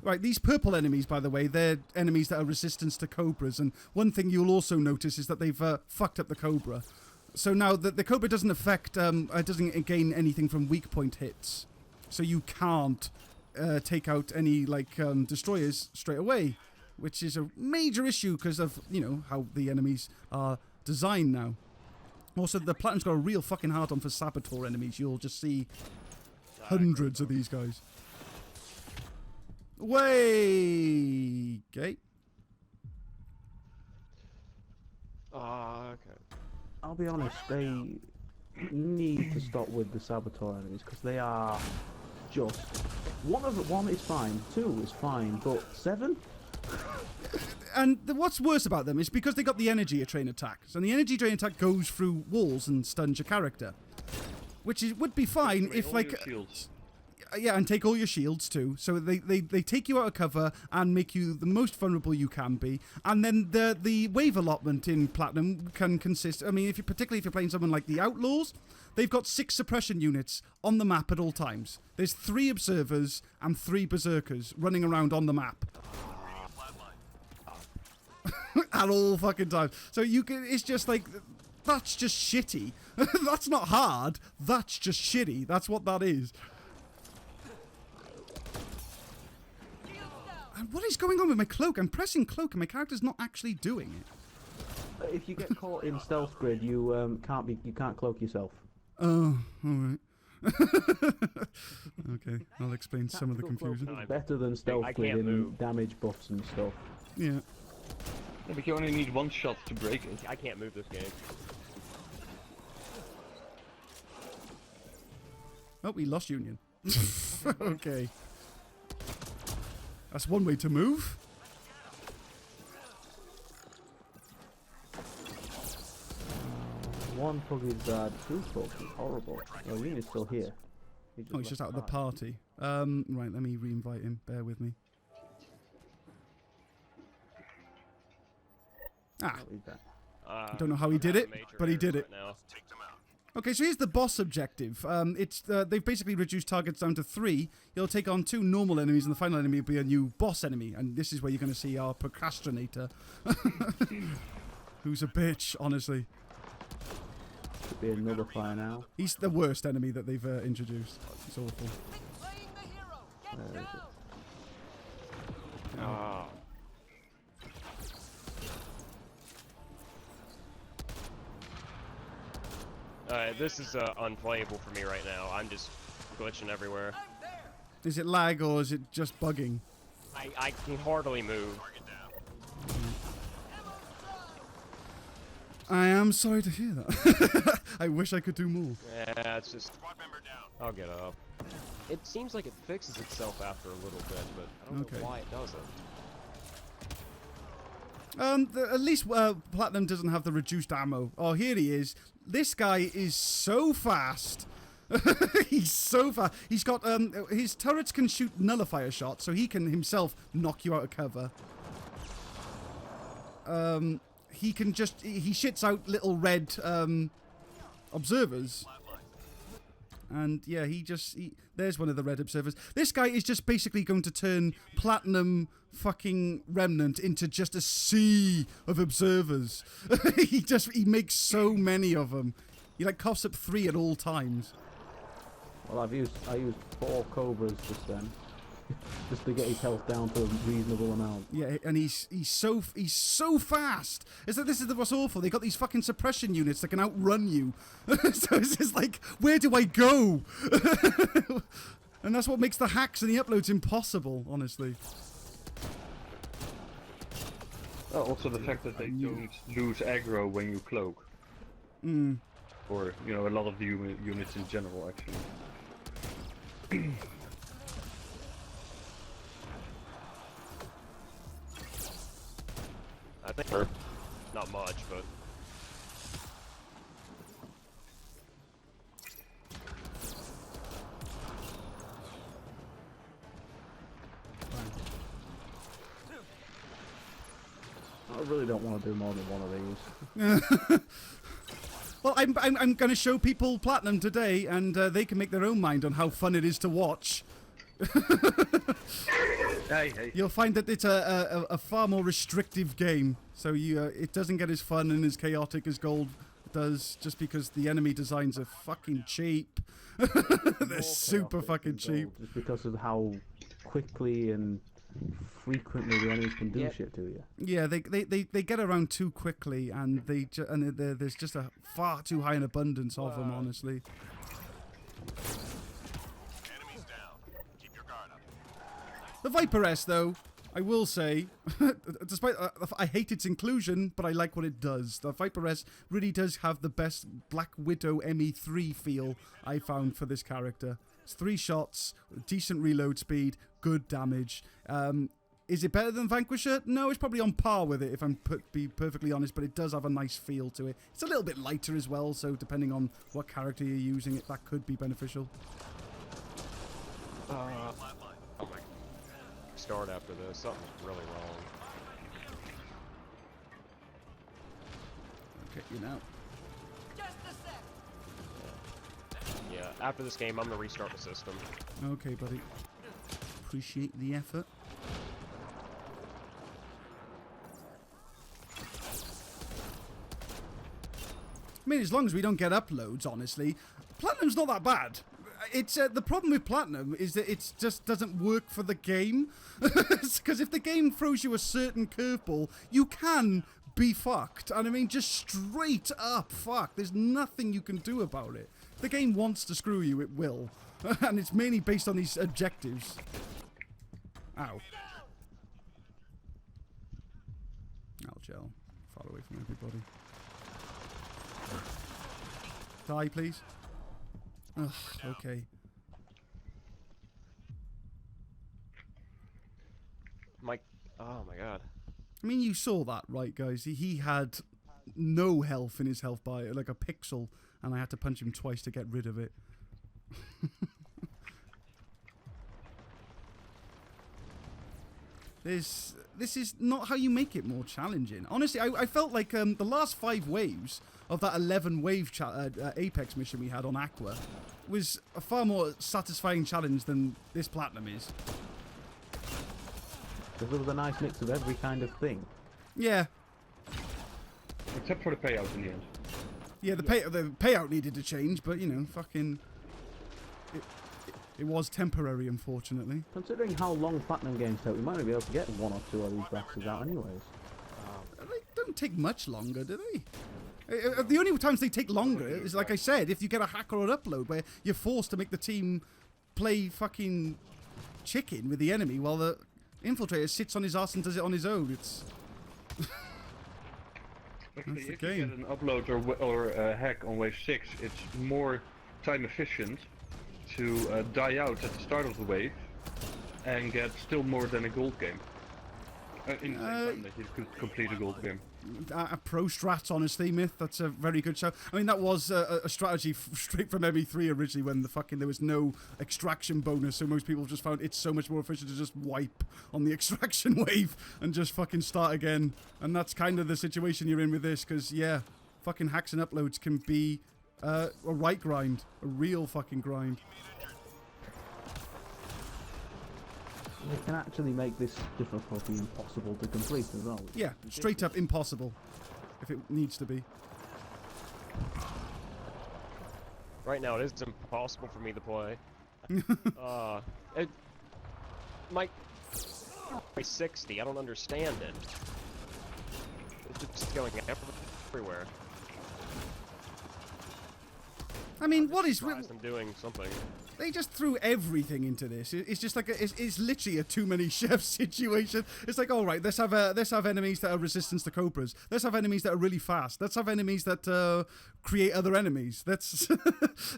Right, these purple enemies, by the way, they're enemies that are resistant to cobras. And one thing you'll also notice is that they've fucked up the cobra. So now the cobra doesn't affect, doesn't gain anything from weak point hits. So you can't take out any, like, destroyers straight away. Which is a major issue because of, you know, how the enemies are designed now. Also, the Platinum's got a real fucking hard on for Saboteur enemies. You'll just see hundreds of these guys. Way, okay. Okay. I'll be honest, they need to stop with the Saboteur enemies because they are just... One is fine, 2 is fine, but 7? And what's worse about them is because they got the energy train attacks, and the energy drain attack goes through walls and stuns your character, which would be fine if, like, yeah, and take all your shields too. So they take you out of cover and make you the most vulnerable you can be. And then the wave allotment in Platinum can consist. I mean, particularly if you're playing someone like the Outlaws, they've got 6 suppression units on the map at all times. There's 3 observers and 3 berserkers running around on the map. At all fucking times. So you can. It's just like, that's just shitty. That's not hard. That's just shitty. That's what that is. And what is going on with my cloak? I'm pressing cloak and my character's not actually doing it. If you get caught in stealth grid, you can't cloak yourself. Oh, alright. Okay, I'll explain some of the confusion. It's better than stealth grid in damage buffs and stuff. Yeah. Yeah, but you only need 1 shot to break it. I can't move this game. Oh, we lost Union. Okay. That's one way to move. One pug is bad, 2 pugs is horrible. Oh, Union's still here. He's just out of the party. Right, let me re-invite him. Bear with me. Ah. I don't know how he did it, but he did it. Okay, so here's the boss objective. They've basically reduced targets down to 3. You'll take on 2 normal enemies, and the final enemy will be a new boss enemy. And this is where you're going to see our procrastinator. Who's a bitch, honestly. Could be another fire now. He's the worst enemy that they've introduced. It's awful. Where is it? Oh. This is unplayable for me right now. I'm just glitching everywhere. Is it lag or is it just bugging? I can hardly move. I am sorry to hear that. I wish I could do more. Yeah, it's just... I'll get up. It seems like it fixes itself after a little bit, but I don't know why it doesn't. At least Platinum doesn't have the reduced ammo. Oh, here he is. This guy is so fast. He's so fast. He's got his turrets can shoot nullifier shots, so he can himself knock you out of cover. He can just he shits out little red observers. And yeah, there's one of the red observers. This guy is just basically going to turn Platinum fucking Remnant into just a sea of observers. He makes so many of them. He like coughs up 3 at all times. Well, I used 4 cobras just then, just to get his health down to a reasonable amount. Yeah, and he's so fast. This is what's awful. They got these fucking suppression units that can outrun you. So it's just like, where do I go? And that's what makes the hacks and the uploads impossible, honestly. Also the fact that they don't lose aggro when you cloak. Mm. Or, you know, a lot of the units in general, actually. I think not much, but I really don't want to do more than one of these. Well, I'm going to show people Platinum today, and they can make their own mind on how fun it is to watch. Hey. You'll find that it's a far more restrictive game. So it doesn't get as fun and as chaotic as Gold does, just because the enemy designs are fucking cheap. They're super fucking cheap. Just because of how quickly and frequently the enemies can do shit to you. Yeah, they get around too quickly, and there's just a far too high an abundance of them, honestly. Enemies down. Keep your guard up. The Viper S, though, I will say, despite I hate its inclusion, but I like what it does. The Viper S really does have the best Black Widow ME3 feel I found for this character. It's 3 shots, decent reload speed, good damage. Is it better than Vanquisher? No, it's probably on par with it, if I'm be perfectly honest, but it does have a nice feel to it. It's a little bit lighter as well, so depending on what character you're using it, that could be beneficial. Start after this. Something's really wrong. Okay, you know. Yeah, after this game, I'm gonna restart the system. Okay, buddy. Appreciate the effort. I mean, as long as we don't get uploads, honestly, Platinum's not that bad. It's the problem with Platinum is that it just doesn't work for the game. Because if the game throws you a certain curveball, you can be fucked. And I mean, just straight up fuck. There's nothing you can do about it. If the game wants to screw you, it will. And it's mainly based on these objectives. Ow. Gel. Far away from everybody. Die, please. Ugh, okay. Oh my god. I mean, you saw that, right, guys? He had no health in his health bar, like a pixel, and I had to punch him twice to get rid of it. This is not how you make it more challenging. Honestly, I felt like the last 5 waves of that 11 wave Apex mission we had on Aqua was a far more satisfying challenge than this Platinum is. Because there was a nice mix of every kind of thing. Yeah. Except for the payout in the end. Yeah, the payout needed to change, but you know, fucking... It was temporary, unfortunately. Considering how long Platinum games take, we might be able to get 1 or 2 of these bastards out anyways. They don't take much longer, do they? The only times they take longer is, like I said, if you get a hack or an upload where you're forced to make the team play fucking chicken with the enemy while the infiltrator sits on his ass and does it on his own. It's... Actually, That's the if you game. get an upload or a hack on wave 6, it's more time efficient to die out at the start of the wave and get still more than a gold game. In the same time that you could complete a gold game. Pro strats, honestly, Myth. That's a very good show. I mean, that was a strategy straight from ME3 originally, when there was no extraction bonus, so most people just found it's so much more efficient to just wipe on the extraction wave and just fucking start again. And that's kind of the situation you're in with this, because, yeah, fucking hacks and uploads can be a right grind. A real fucking grind. They can actually make this difficulty impossible to complete as well. Yeah, straight up impossible, if it needs to be. Right now, it is impossible for me to play. My 60. I don't understand it. It's just going everywhere. I mean, what is... I'm doing something. They just threw everything into this. It's just like it's literally a too many chefs situation. It's like, all right, let's have enemies that are resistant to cobras. Let's have enemies that are really fast. Let's have enemies that create other enemies. That's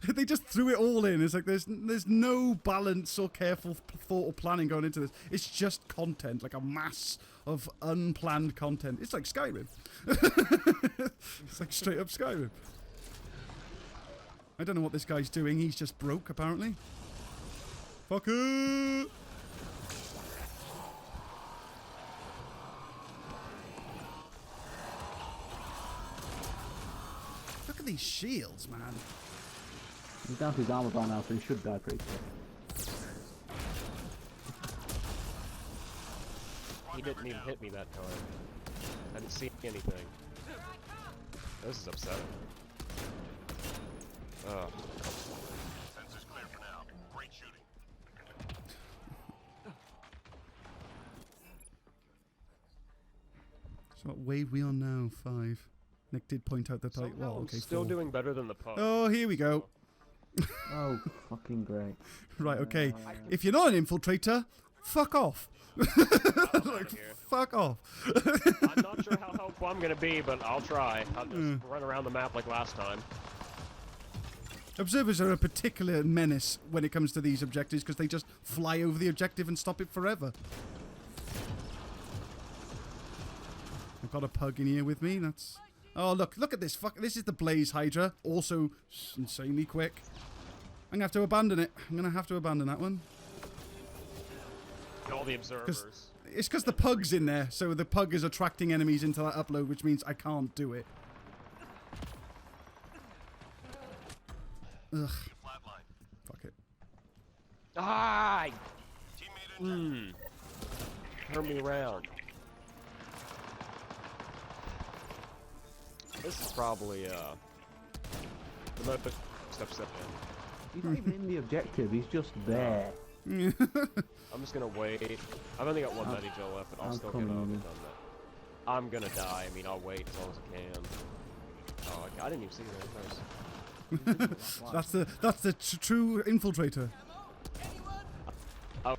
they just threw it all in. It's like there's no balance or careful thought or planning going into this. It's just content, like a mass of unplanned content. It's like Skyrim. It's like straight up Skyrim. I don't know what this guy's doing. He's just broke, apparently. Fuck it! Look at these shields, man. He's down to his armor bar now, so he should die pretty quick. didn't even hit me that time. I didn't see anything. This is upsetting. Sensors clear for now. Great shooting. So what wave we on now? 5. Nick did point out that I... Somehow Well, I'm okay, still 4. doing better than the pug. Oh, here we go. Oh, fucking great. Right, okay. If you're not an infiltrator, fuck off. Like, fuck off. I'm not sure how helpful I'm gonna be, but I'll try. I'll just run around the map like last time. Observers are a particular menace when it comes to these objectives because they just fly over the objective and stop it forever. I've got a pug in here with me. That's... Oh, look at this. Fuck, this is the Blaze Hydra. Also insanely quick. I'm going to have to abandon it. I'm going to have to abandon that one. All the observers. It's because the pug's in there, so the pug is attracting enemies into that upload, which means I can't do it. Ugh. Fuck it. Ah! Teammate Turn me around. This is probably, the most step in. He's not even in the objective, he's just there. I'm just gonna wait. I've only got one Medi-Gel left, but I'll still get up and done that. I'm gonna die. I mean, I'll wait as long as I can. Oh, I didn't even see that first. That's the true infiltrator. I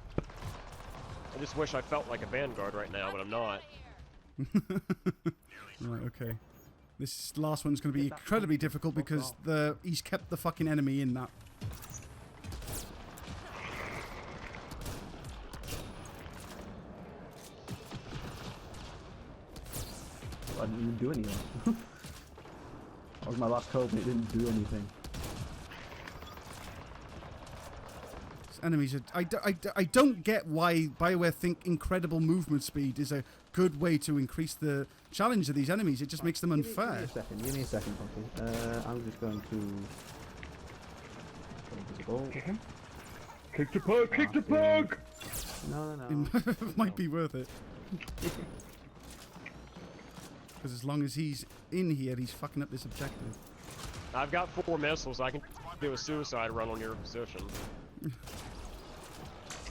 just wish I felt like a vanguard right now, but I'm not. Right, okay. This last one's going to be incredibly difficult because he's kept the fucking enemy in that. I didn't even do anything. That was my last code and it didn't do anything. Enemies are... I don't get why BioWare think incredible movement speed is a good way to increase the challenge of these enemies. It just makes them unfair. Give me a second, Poppy. I'm just going to... Invisible. Kick the pug! Kick the pug! No. It might be worth it. Because as long as he's in here, he's fucking up this objective. I've got 4 missiles. I can do a suicide run on your position.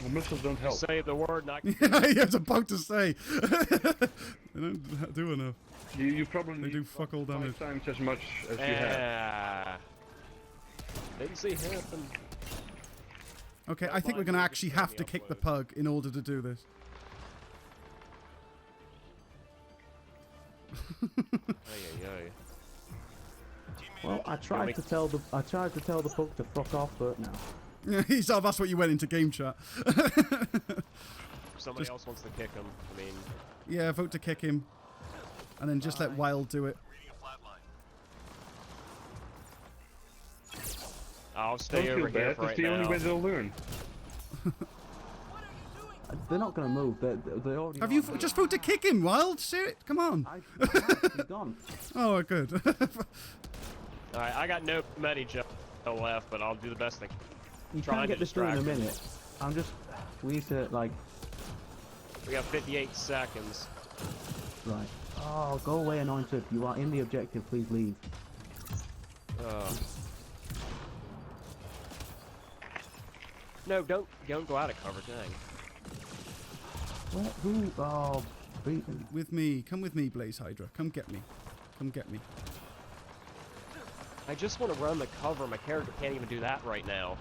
Well, missiles don't help. Say the word, not... Yeah, I was about to say. They don't do enough. You probably They do fuck all damage. 5 times as much as you have. Didn't see him. Okay, I think we're going to actually have to kick the pug in order to do this. Well, I tried to tell the pug to fuck off, but no. That's what you went into game chat. Somebody else wants to kick him. I mean... Yeah, vote to kick him. And then just let Wild do it. I'll stay over here for right now. That's the only way they'll learn. They're not going to move. They already... Have you just vote to kick him, Wild? Shit, come on. He's gone. Oh, good. Alright, I got no Medi-Gel left, but I'll do the best thing. You can get this done in a minute. We need to, like... We got 58 seconds. Right. Oh, go away, Anointed. You are in the objective. Please leave. No, don't go out of cover, dang. What? Who? Oh, with me. Come with me, Blaze Hydra. Come get me. Come get me. I just want to run the cover. My character can't even do that right now.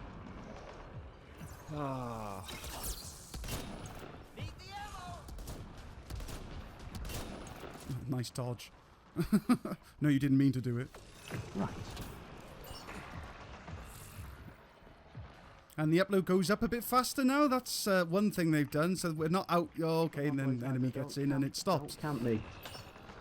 Nice dodge. No, you didn't mean to do it. Right. And the upload goes up a bit faster now. That's one thing they've done. So we're not out. Oh, okay, and then enemy gets in and it stops. Can't they?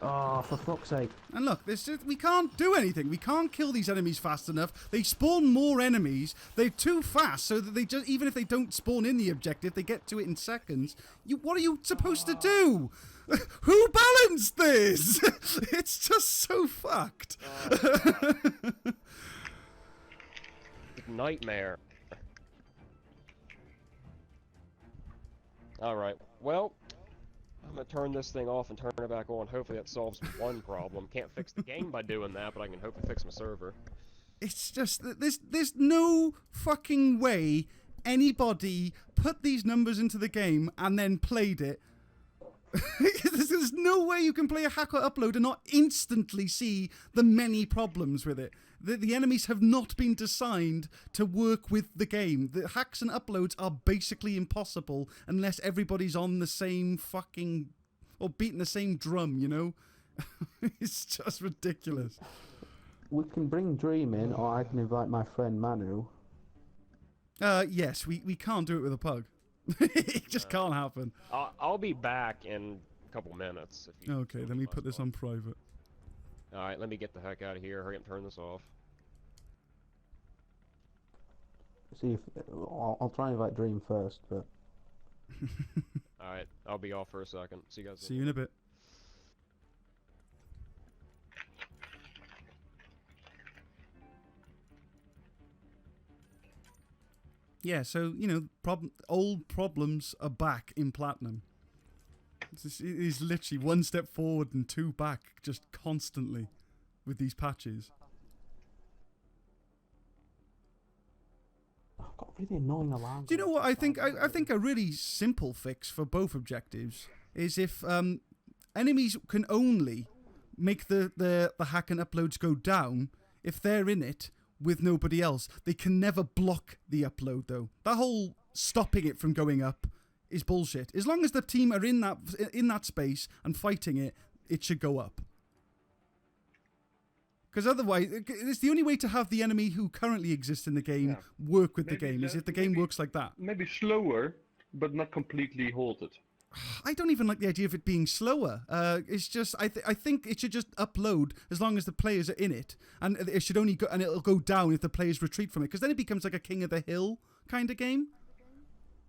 Oh, for fuck's sake. And look, we can't do anything. We can't kill these enemies fast enough. They spawn more enemies. They're too fast, so that they just, even if they don't spawn in the objective, they get to it in seconds. What are you supposed to do? Who balanced this? It's just so fucked. Nightmare. Alright, well, gonna turn this thing off and turn it back on. Hopefully that solves one problem. Can't fix the game by doing that, but I can hopefully fix my server. It's just that there's no fucking way anybody put these numbers into the game and then played it. There's no way you can play a hacker upload and not instantly see the many problems with it. The enemies have not been designed to work with the game. The hacks and uploads are basically impossible unless everybody's on the same fucking... or beating the same drum, you know? It's just ridiculous. We can bring Dream in, or I can invite my friend Manu. Yes, we can't do it with a pug. It just can't happen. I'll be back in a couple minutes. If you Okay, let me put this on private. Alright, let me get the heck out of here. Hurry up and turn this off. See if I'll try and invite Dream first, but Alright, I'll be off for a second. See you guys. See you in a bit. Yeah, so, you know, old problems are back in Platinum. It is literally one step forward and two back, just constantly, with these patches. I've got really annoying alarms. Do you know what I think? I think a really simple fix for both objectives is if enemies can only make the hack and uploads go down if they're in it with nobody else. They can never block the upload, though. That whole stopping it from going up is bullshit. As long as the team are in that space and fighting it, it should go up. Because otherwise, it's the only way to have the enemy who currently exists in the game work with the game, is if the game works like that. Maybe slower, but not completely halted. I don't even like the idea of it being slower. It's just I think it should just upload as long as the players are in it, and it should only go, and it'll go down if the players retreat from it, because then it becomes like a King of the Hill kind of game,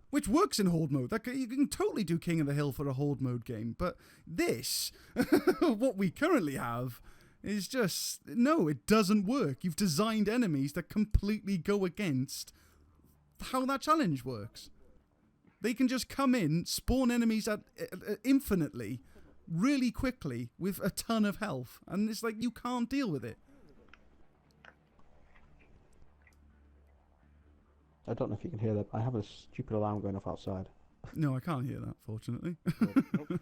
which works in horde mode. You can totally do King of the Hill for a horde mode game, but this, what we currently have, is just no. It doesn't work. You've designed enemies that completely go against how that challenge works. They can just come in, spawn enemies at infinitely, really quickly, with a ton of health. And it's like, you can't deal with it. I don't know if you can hear that, but I have a stupid alarm going off outside. No, I can't hear that, fortunately. Nope.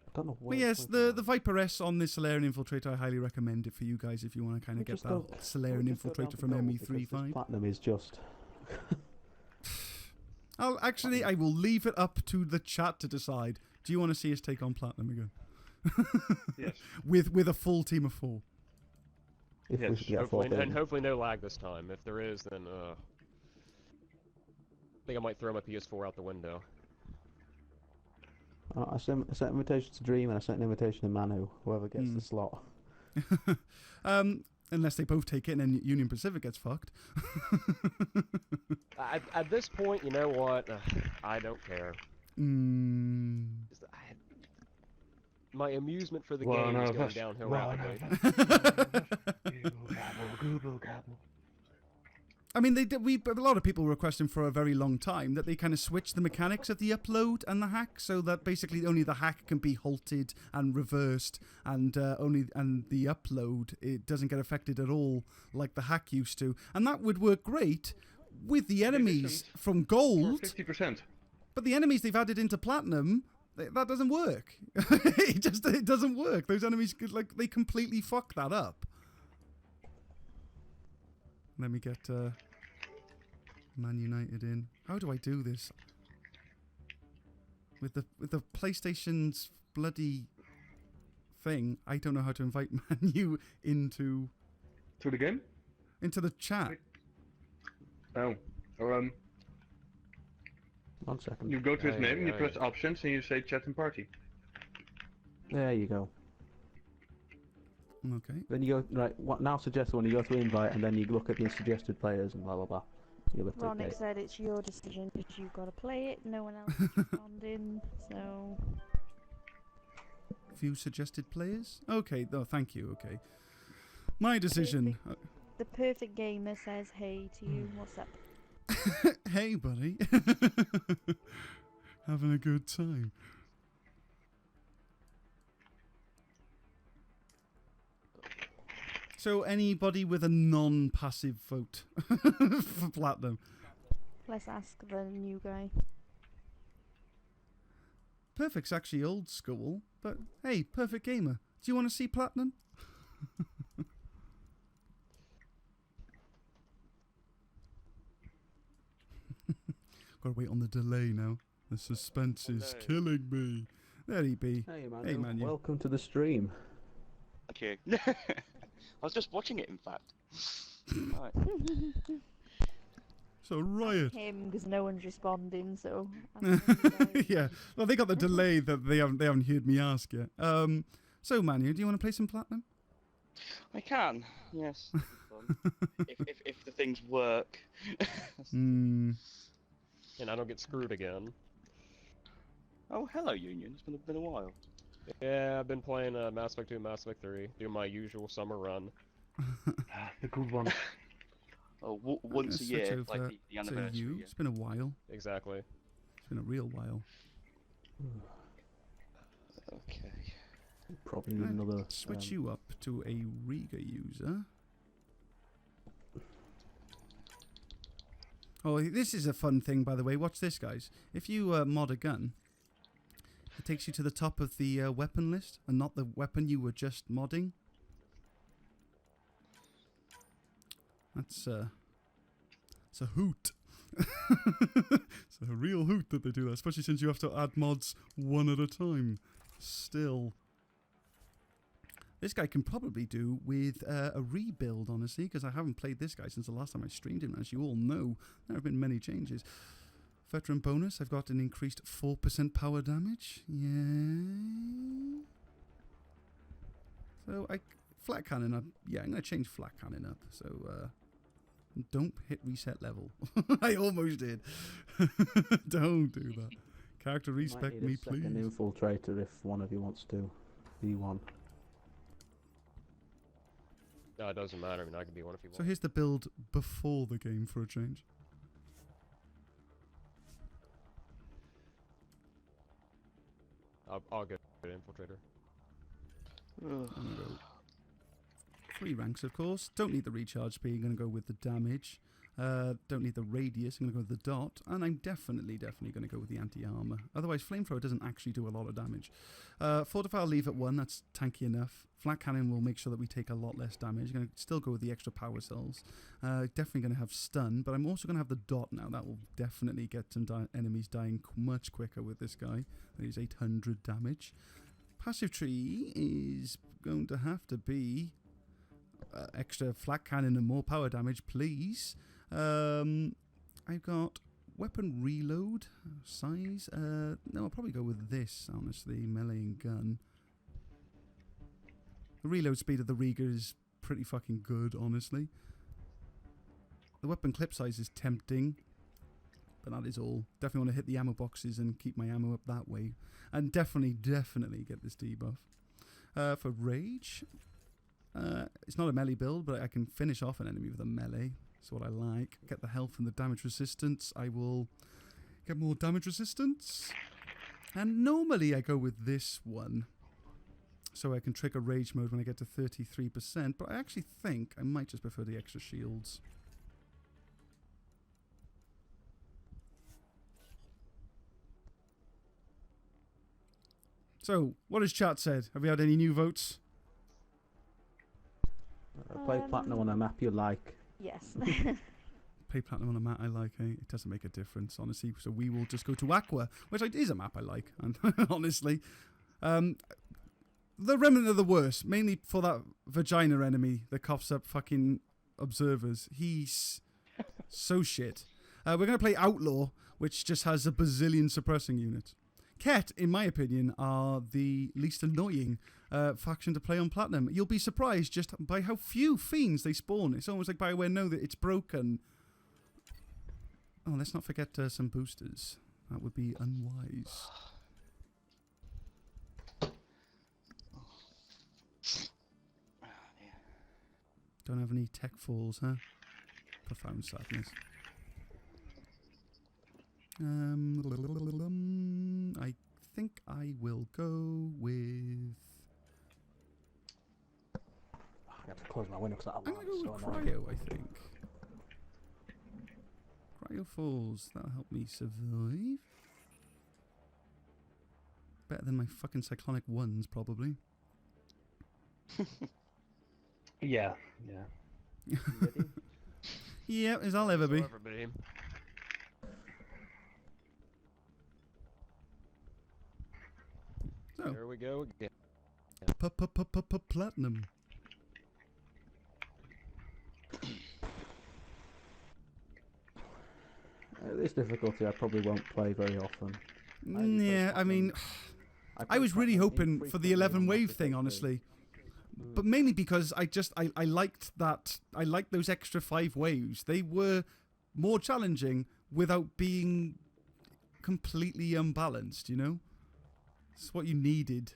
I don't know But yes, the Viper S on the Salarian Infiltrator, I highly recommend it for you guys if you want to kind of get that Salarian Infiltrator from ME3.5. Platinum is just... I will leave it up to the chat to decide. Do you want to see us take on Platinum again? Yes. With a full team of 4. If Yes. we can get Hopefully no lag this time. If there is, then I think I might throw my PS4 out the window. I sent an invitation to Dream and I sent an invitation to Manu, whoever gets the slot. Unless they both take it and then Union Pacific gets fucked. At this point, you know what? I don't care. My amusement for the game is going downhill rapidly. I mean, a lot of people were requesting for a very long time that they kind of switch the mechanics of the upload and the hack, so that basically only the hack can be halted and reversed, and the upload, it doesn't get affected at all like the hack used to, and that would work great with the enemies from gold. 50%. But the enemies they've added into platinum, that doesn't work. it doesn't work. Those enemies, they completely fuck that up. Let me get Man United in. How do I do this? With the PlayStation's bloody thing, I don't know how to invite Man U into... To the game? Into the chat. Oh. 1 second. You go to his name, you press options, and you say chat and party. There you go. Okay. Then you go, right, what now suggests when you go to invite and then you look at the suggested players and blah blah blah. Ronick said it's your decision because you've got to play it, no one else is responding, so... Few suggested players? Okay, no, thank you, okay. My decision. The perfect gamer says hey to you, what's up? Hey, buddy. Having a good time. So anybody with a non-passive vote for platinum? Let's ask the new guy. Perfect's actually old school, but hey, Perfect Gamer, do you want to see platinum? Gotta wait on the delay now. The suspense is killing me. There he be. Hey, man. Hey, man. Welcome to the stream. Thank you. I was just watching it, in fact. Right. So riot. Him, because no one's responding, so... Yeah, well, they got the delay that they haven't heard me ask yet. So, Manu, do you want to play some platinum? I can, yes. if the things work. Hmm. And I don't get screwed again. Oh, hello, Union. It's been a while. Yeah, I've been playing Mass Effect 2 and Mass Effect 3, doing my usual summer run. The good one. Oh, once a Switch year, over like the to anniversary. you. Yeah. It's been a while. Exactly. It's been a real while. Okay. Probably need another. Switch you up to a Riga user. Oh, this is a fun thing, by the way. Watch this, guys. If you mod a gun, it takes you to the top of the weapon list, and not the weapon you were just modding. That's it's a hoot. It's a real hoot that they do that, especially since you have to add mods one at a time. Still. This guy can probably do with a rebuild, honestly, because I haven't played this guy since the last time I streamed him. As you all know, there have been many changes. Veteran bonus, I've got an increased 4% power damage. Yeah. So, flat cannon up. Yeah, I'm going to change flat cannon up. So, don't hit reset level. I almost did. Don't do that. Character respect me, please. Second infiltrator if one of you wants to be one. No, it doesn't matter. I mean, I can be one if you want. So here's the build before the game for a change. I'll get an infiltrator. I'm gonna go 3 ranks, of course. Don't need the recharge speed. I'm going to go with the damage. Don't need the radius. I'm going to go with the dot. And I'm definitely going to go with the anti-armor. Otherwise, flamethrower doesn't actually do a lot of damage. Fortify I'll leave at 1. That's tanky enough. Flat cannon will make sure that we take a lot less damage. Going to still go with the extra power cells. Definitely going to have stun. But I'm also going to have the dot now. That will definitely get some enemies dying much quicker with this guy. That is 800 damage. Passive tree is going to have to be extra flat cannon and more power damage, please. I've got weapon reload size. No, I'll probably go with this, honestly. Melee and gun. The reload speed of the Riga is pretty fucking good, honestly. The weapon clip size is tempting, but that is all. Definitely want to hit the ammo boxes and keep my ammo up that way. And definitely get this debuff. For rage, it's not a melee build, but I can finish off an enemy with a melee. That's what I like. Get the health and the damage resistance. I will get more damage resistance. And normally I go with this one, so I can trigger rage mode when I get to 33%. But I actually think I might just prefer the extra shields. So, what has chat said? Have we had any new votes? Play platinum on a map you like. Yes. Play platinum on a map I like, eh? It doesn't make a difference, honestly. So we will just go to Aqua, which is a map I like, and honestly. The Remnant are the worst, mainly for that vagina enemy that coughs up fucking observers. He's so shit. We're going to play Outlaw, which just has a bazillion suppressing units. Kett, in my opinion, are the least annoying faction to play on Platinum. You'll be surprised just by how few fiends they spawn. It's almost like BioWare know that it's broken. Oh, let's not forget some boosters. That would be unwise. Don't have any tech falls, huh? Profound sadness. I think I will go with... I have to close my window because that I'm going to alarm's go so with annoying. Cryo, I think. Cryo Falls, that'll help me survive. Better than my fucking Cyclonic 1s, probably. Yeah. You ready? Yeah, as I'll ever be. So, There we go again. platinum. At this difficulty, I probably won't play very often. Yeah, I mean, I was really hoping for the 11 wave thing, honestly. But mainly because I liked that, I liked those extra 5 waves. They were more challenging without being completely unbalanced, you know? It's what you needed.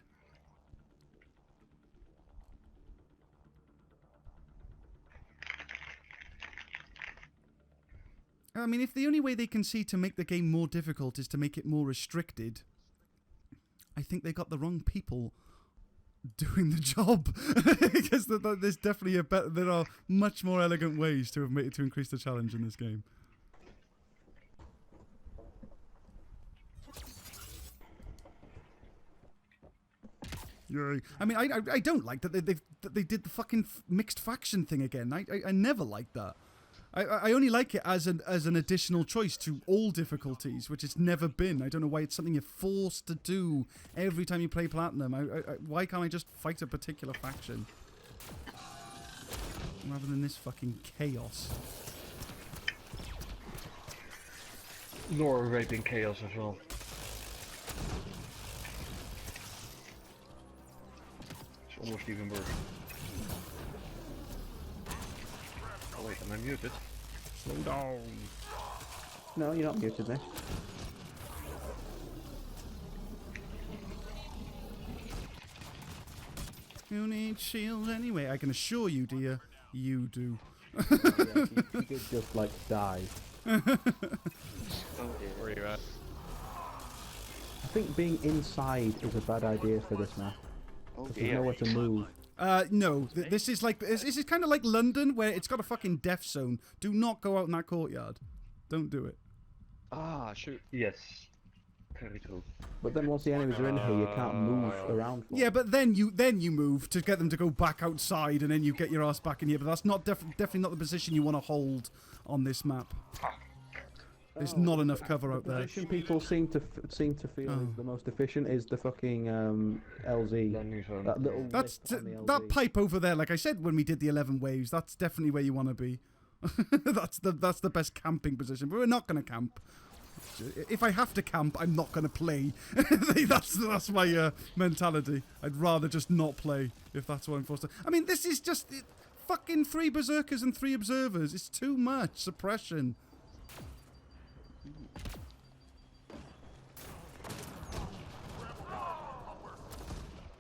I mean, if the only way they can see to make the game more difficult is to make it more restricted, I think they got the wrong people doing the job. Because there's definitely there are much more elegant ways to have made it to increase the challenge in this game. Yay. I mean, I don't like that they did the fucking mixed faction thing again. I never liked that. I only like it as an additional choice to all difficulties, which it's never been. I don't know why it's something you're forced to do every time you play Platinum. Why can't I just fight a particular faction? Rather than this fucking chaos. Lore raping chaos as well. It's almost even worse. Oh wait, am I muted? Slow down. No, you're not muted there. You need shield anyway. I can assure you, dear, you do. Yeah, you could just like die. Oh dear. Where are you at? I think being inside is a bad idea for this map. Oh Because there's dear. nowhere to move. No. This is like this is kind of like London, where it's got a fucking death zone. Do not go out in that courtyard. Don't do it. Ah, shoot. Yes. Very true. But then once the enemies are in here, you can't move around. Yeah, but then you move to get them to go back outside, and then you get your ass back in here. But that's not definitely not the position you want to hold on this map. There's not enough cover out there. The position people seem to feel is the most efficient is the fucking LZ. That little That's lip on the LZ. that pipe over there. Like I said when we did the 11 waves, that's definitely where you want to be. that's the best camping position. But we're not going to camp. If I have to camp, I'm not going to play. that's my mentality. I'd rather just not play if that's what I'm forced to. I mean, this is just fucking 3 berserkers and 3 observers. It's too much suppression.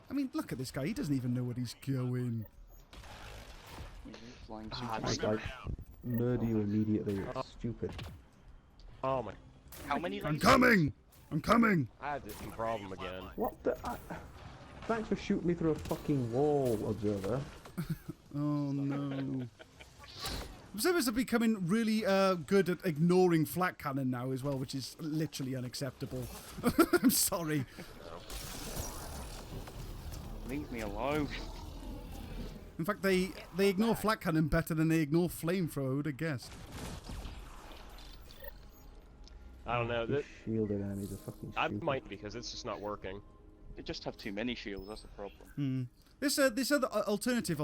I mean, look at this guy. He doesn't even know what he's going. Flying Just like murder you immediately. It's stupid. Oh my. How many I'm lasers? coming! I'm coming! I had the problem again. What the? Thanks for shooting me through a fucking wall, observer. Oh no. Observers are becoming really good at ignoring flat cannon now as well, which is literally unacceptable. I'm sorry. Leave me alone. In fact, they ignore flat cannon better than they ignore flamethrower, I would have guessed. I don't know. These shielded enemies are fucking I stupid. might because it's just not working. They just have too many shields, that's the problem. Hmm. This other alternative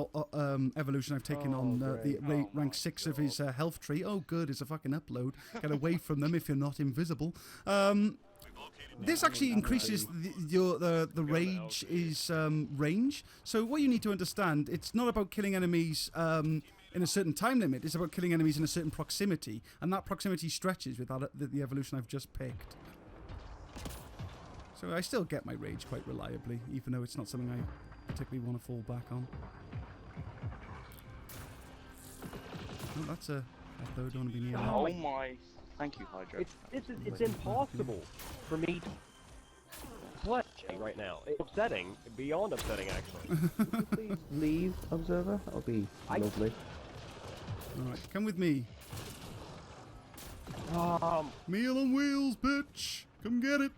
evolution I've taken on the rank 6 of his health tree. Oh, good, it's a fucking upload. Get away from them if you're not invisible. This actually increases the rage is range. So what you need to understand, it's not about killing enemies in a certain time limit. It's about killing enemies in a certain proximity, and that proximity stretches with the evolution I've just picked. So I still get my rage quite reliably, even though it's not something I particularly want to fall back on. Oh, that's a upload. Don't want to be near that. Oh my Thank you, Hydra. It's impossible for me to play right now. It's upsetting, beyond upsetting, actually. Would you please leave, Observer? That'll be lovely. Alright, come with me. Meal on wheels, bitch! Come get it!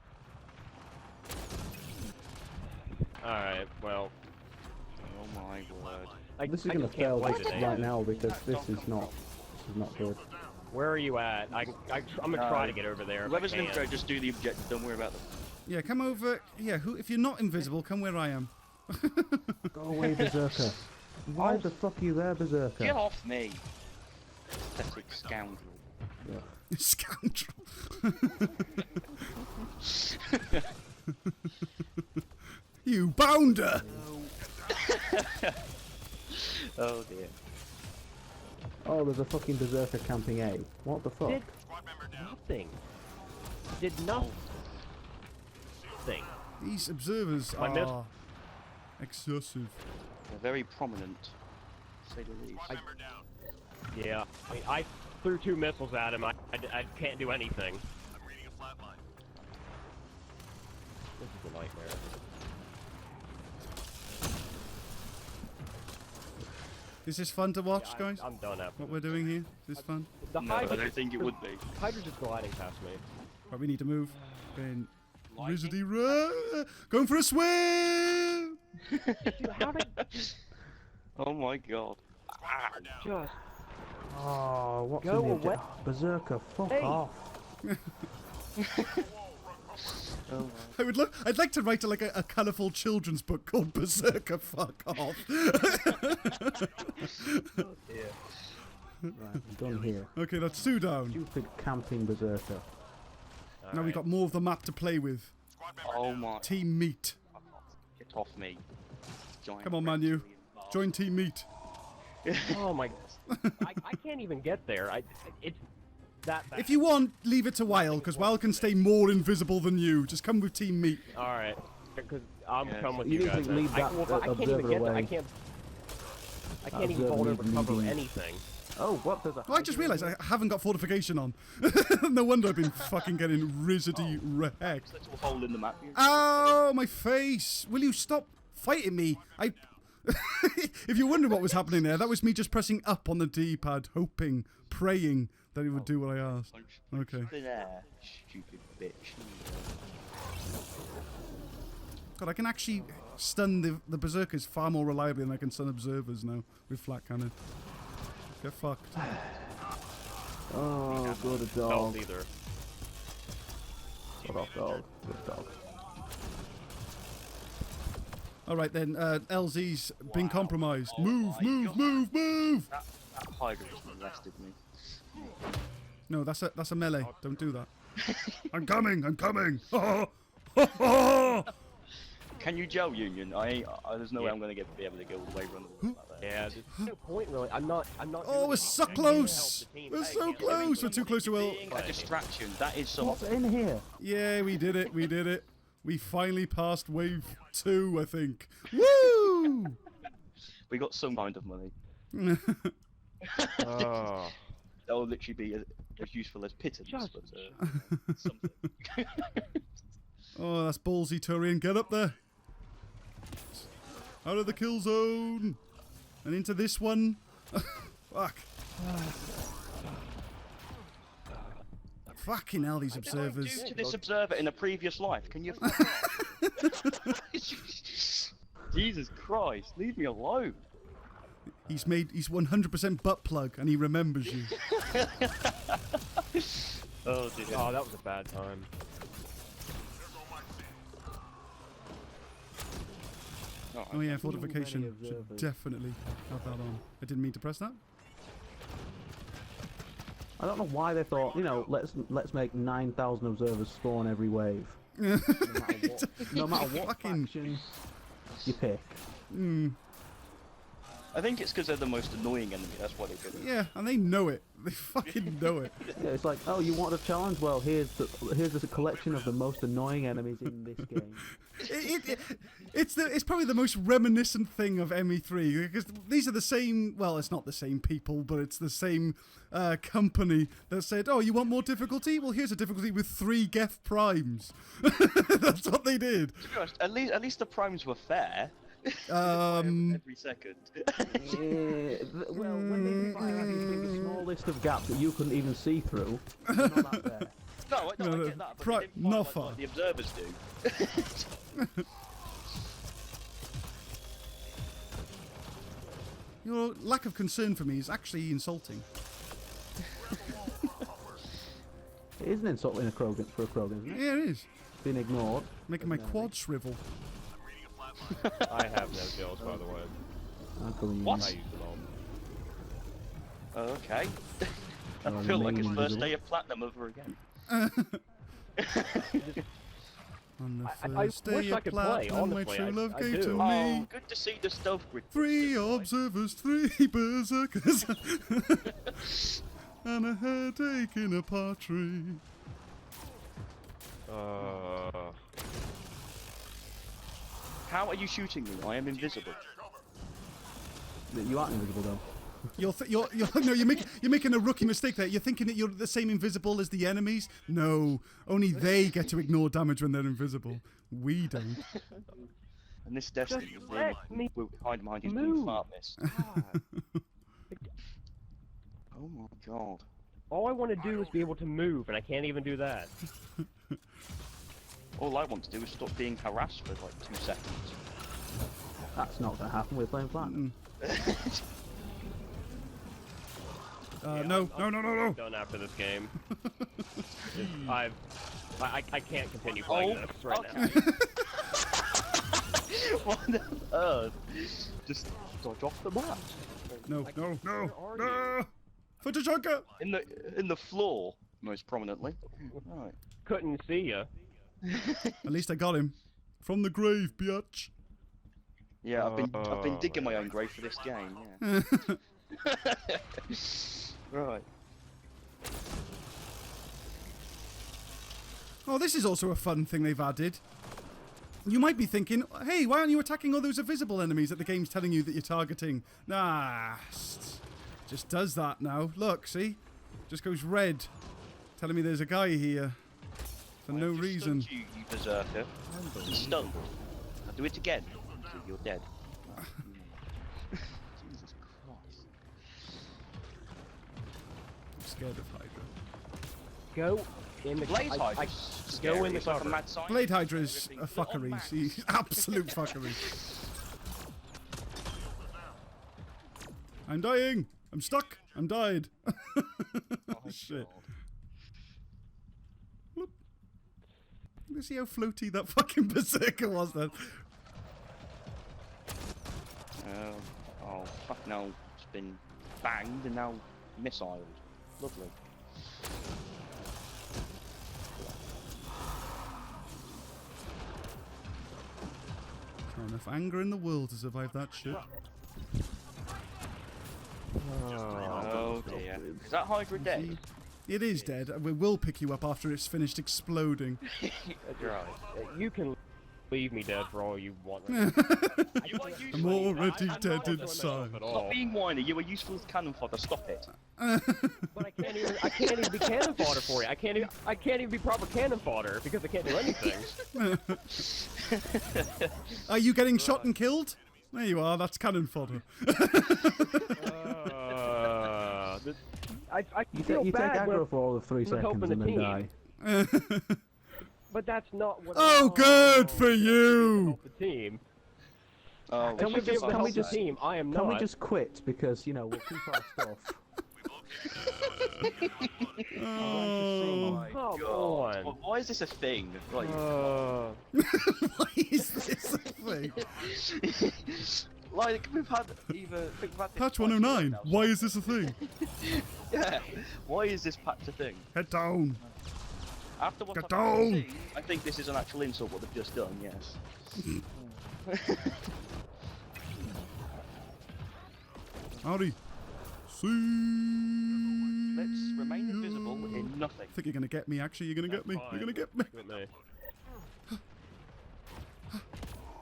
Alright, well... Oh my word. This is going to fail just right now because this is not good. Where are you at? I'm gonna try to get over there. Whoever's an intro, just do the objective. Don't worry about them. Yeah, come over. Yeah, if you're not invisible, come where I am. Go away, Berserker. Why the fuck are you there, Berserker? Get off me! Pathetic scoundrel. Yeah. Scoundrel. You bounder! Oh dear. Oh, there's a fucking Berserker camping A. What the fuck? Did nothing. Did nothing. These observers I missed. are excessive. They're very prominent, to say the least. Yeah, I threw 2 missiles at him. I can't do anything. I'm reading a flat line. This is a nightmare. Is this fun to watch, Yeah, guys? I'm done after What we're doing here? Is this fun? The No, I don't think it would be. Hydra's just gliding past me. Right, we need to move. Going Lightning? Rizzy run! Going for a swim! Dude, how did... Oh my god. Just... Oh, what's Go in the away. Berserker, fuck Hey. off. Oh, I'd like to write like a colourful children's book called Berserker Fuck Off. Right, I'm done here. Okay, that's 2 down. Stupid camping Berserker. Now we've got more of the map to play with. oh my. Team Meat. Get off me. Giant Come on, Manu. Join Team Meat. Oh my... I can't even get there. It's that bad. If you want, leave it to Wild, because Wild can stay more invisible than you. Just come with Team Meat. Alright. Because I'm Yes. coming with You you need guys. to leave that I can't even observer get there. away. I can't even Observer hold over needs cover leading. anything. Oh, what? There's a Oh, I just realised I haven't got fortification on. No wonder I've been fucking getting rizzity wrecked. Little hole in the map. Ow, my face! Will you stop fighting me? If you're wondering what was happening there, that was me just pressing up on the D-pad, hoping, praying that it would do what I asked. Okay. There, stupid bitch. God, I can actually stun the berserkers far more reliably than I can stun observers now with flat cannon. Get fucked. Oh, good Don't dog. either. Good dog. Good dog. Alright then, LZ's been compromised. Move, move, move, move! That Hydra just molested me. No, that's a melee. Don't do that. I'm coming, I'm coming! Oh, oh, oh. Can you gel Union? There's no way I'm gonna be able to go all the way around the world like that. Yeah, there's no point really. I'm not. Oh, we're so close! We're so close! We're too close to Will. Being a distraction. That is some. What's in here? Yeah, we did it, we did it. We finally passed wave 2, I think. Woo! We got some kind of money. Oh. That will literally be as useful as pittance, but something. Oh, that's ballsy, Turian. Get up there. Out of the kill zone. And into this one. Fuck. Fucking hell, these observers. Due to this observer in a previous life, can you? Jesus Christ, leave me alone. He's 100% butt plug, and he remembers you. Oh dear. Oh, that was a bad time. Oh yeah, fortification. many Should observers. definitely have that on. I didn't mean to press that. I don't know why they thought, you know, let's make 9,000 observers spawn every wave. No matter what Fucking- faction you pick. I think it's because they're the most annoying enemy. That's why they do it. Yeah, and they know it. They fucking know it. Yeah, it's like, oh, you want a challenge? Well, here's a collection of the most annoying enemies in this game. It's probably the most reminiscent thing of ME3 because these are the same. Well, it's not the same people, but it's the same company that said, "Oh, you want more difficulty? Well, here's a difficulty with 3 Geth primes." That's what they did. To be honest, at least the primes were fair. Every second. Well, when they define the small list of gaps that you couldn't even see through, it's not that fair. No, I get that, but they didn't not find, like the observers do. Your lack of concern for me is actually insulting. It is an insult in for a Krogan, isn't it? Yeah, it is. Being ignored. Making my quad shrivel. I have no kills, by the way. What? I used them all. Okay. I feel like it's first day of platinum over again. On the I first wish day I of could play, platinum, my honestly, true love I gave do. to Oh, me good to see the stealth grid. 3 observers, 3 berserkers, and a headache in a pottery. How are you shooting me? I am invisible. You aren't invisible though. You're making a rookie mistake there. You're thinking that you're the same invisible as the enemies. No, only they get to ignore damage when they're invisible. We don't. And this destiny is let me we're hiding behind his blue move. fart mist. Oh my god. All I want to do is be able to move, and I can't even do that. All I want to do is stop being harassed for like 2 seconds. That's not going to happen. We're playing platinum. No. I'm done after this game. I can't continue playing this right now. What on earth? Just dodge off the map. No. Futachaka! In the floor, most prominently. Right. Couldn't see ya. At least I got him. From the grave, biatch. Yeah, I've been digging my own grave for this game. Yeah. Right. Oh, this is also a fun thing they've added. You might be thinking, hey, why aren't you attacking all those invisible enemies that the game's telling you that you're targeting? Nah, just does that now. Look, see? Just goes red. Telling me there's a guy here. For no reason. You berserker. Stunned. I'll do it again. Until you're dead. Jesus Christ. I'm scared of Hydra. Go in the Blaze Hydra. Go in the It's like a cover. mad scientist. Blade Hydra is a Everything's on fuckery. max. He's absolute fuckery. I'm dying. I'm stuck. I'm died. Oh, Shit. God. You see how floaty that fucking berserker was then? Oh, fuck no. It's been banged and now missiled. Lovely. Not enough anger in the world to survive that shit. Oh dear. Is that Hydra dead? It is dead. We will pick you up after it's finished exploding. Right. You can leave me dead for all you want. I'm already dead inside. Stop being whiny. You were useful as cannon fodder. Stop it. But I can't even be cannon fodder for you. I can't even be proper cannon fodder because I can't do anything. Are you getting shot and killed? There you are. That's cannon fodder. I You feel take bad aggro with, for all of 3 seconds helping the and then team. die. but that's not what. Oh, good for you. Help the team. Oh, Can we just- Help the team. I am Can not. we just quit? Because, you know, we'll keep our stuff. Oh. Come God. on. Why is this a thing? Like, Why is this a thing? like we've had either. We've had this Patch twice 109. now, so- Why is this a thing? Yeah. Why is this patch a thing? Head down. After what Get I've down. seen, I think this is an actual insult what they've just done. Yes. Howdy. See. Let's remain invisible in nothing. I think you're gonna get me. Actually, you're gonna get me. You're gonna get me.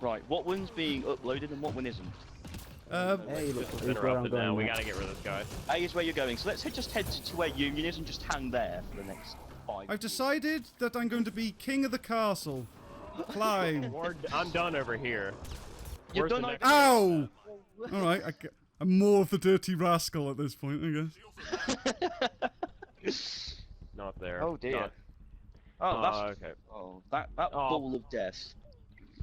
Right, what one's being uploaded and what one isn't? Hey, look, This is here's where I'm interrupted going now. We now. gotta get rid of this guy. A is where you're going, so let's just head to where Union is and just hang there for the next 5 I've decided that I'm going to be king of the castle. Climb. I'm done over here. You're Where's the done next- Ow! Alright, I'm more of the dirty rascal at this point, I guess. Not there. Oh dear. Not- Oh, that's okay. oh that ball of death.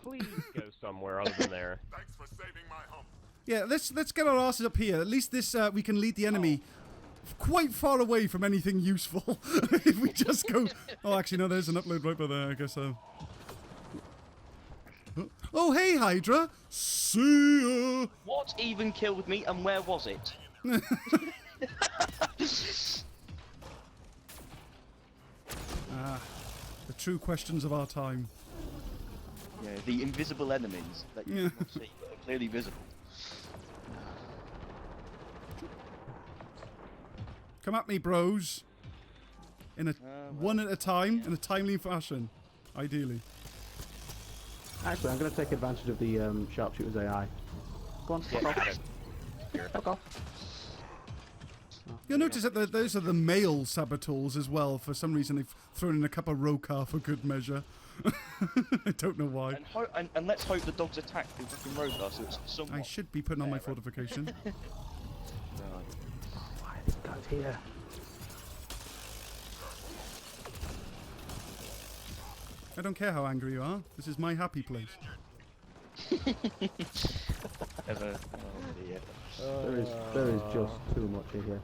Please go somewhere other than there. Thanks for saving my hump. Yeah, let's get our asses up here. At least this we can lead the enemy quite far away from anything useful. If we just go... Oh, actually, no, there's an upload right by there, I guess so. Oh, hey, Hydra! See ya! What even killed me and where was it? The true questions of our time. Yeah, the invisible enemies that you cannot see but are clearly visible. Come at me, bros. In a one at a time, in a timely fashion, ideally. Actually, I'm going to take advantage of the sharpshooter's AI. Go on, fuck off. Fuck off. You'll notice that those are the male saboteurs as well. For some reason, they've thrown in a couple of Rokar for good measure. I don't know why. And let's hope the dogs attack the fucking roadcar so it's somewhat... I should be putting on my fortification. Why are these guys here? I don't care how angry you are. This is my happy place. There is just too much in here.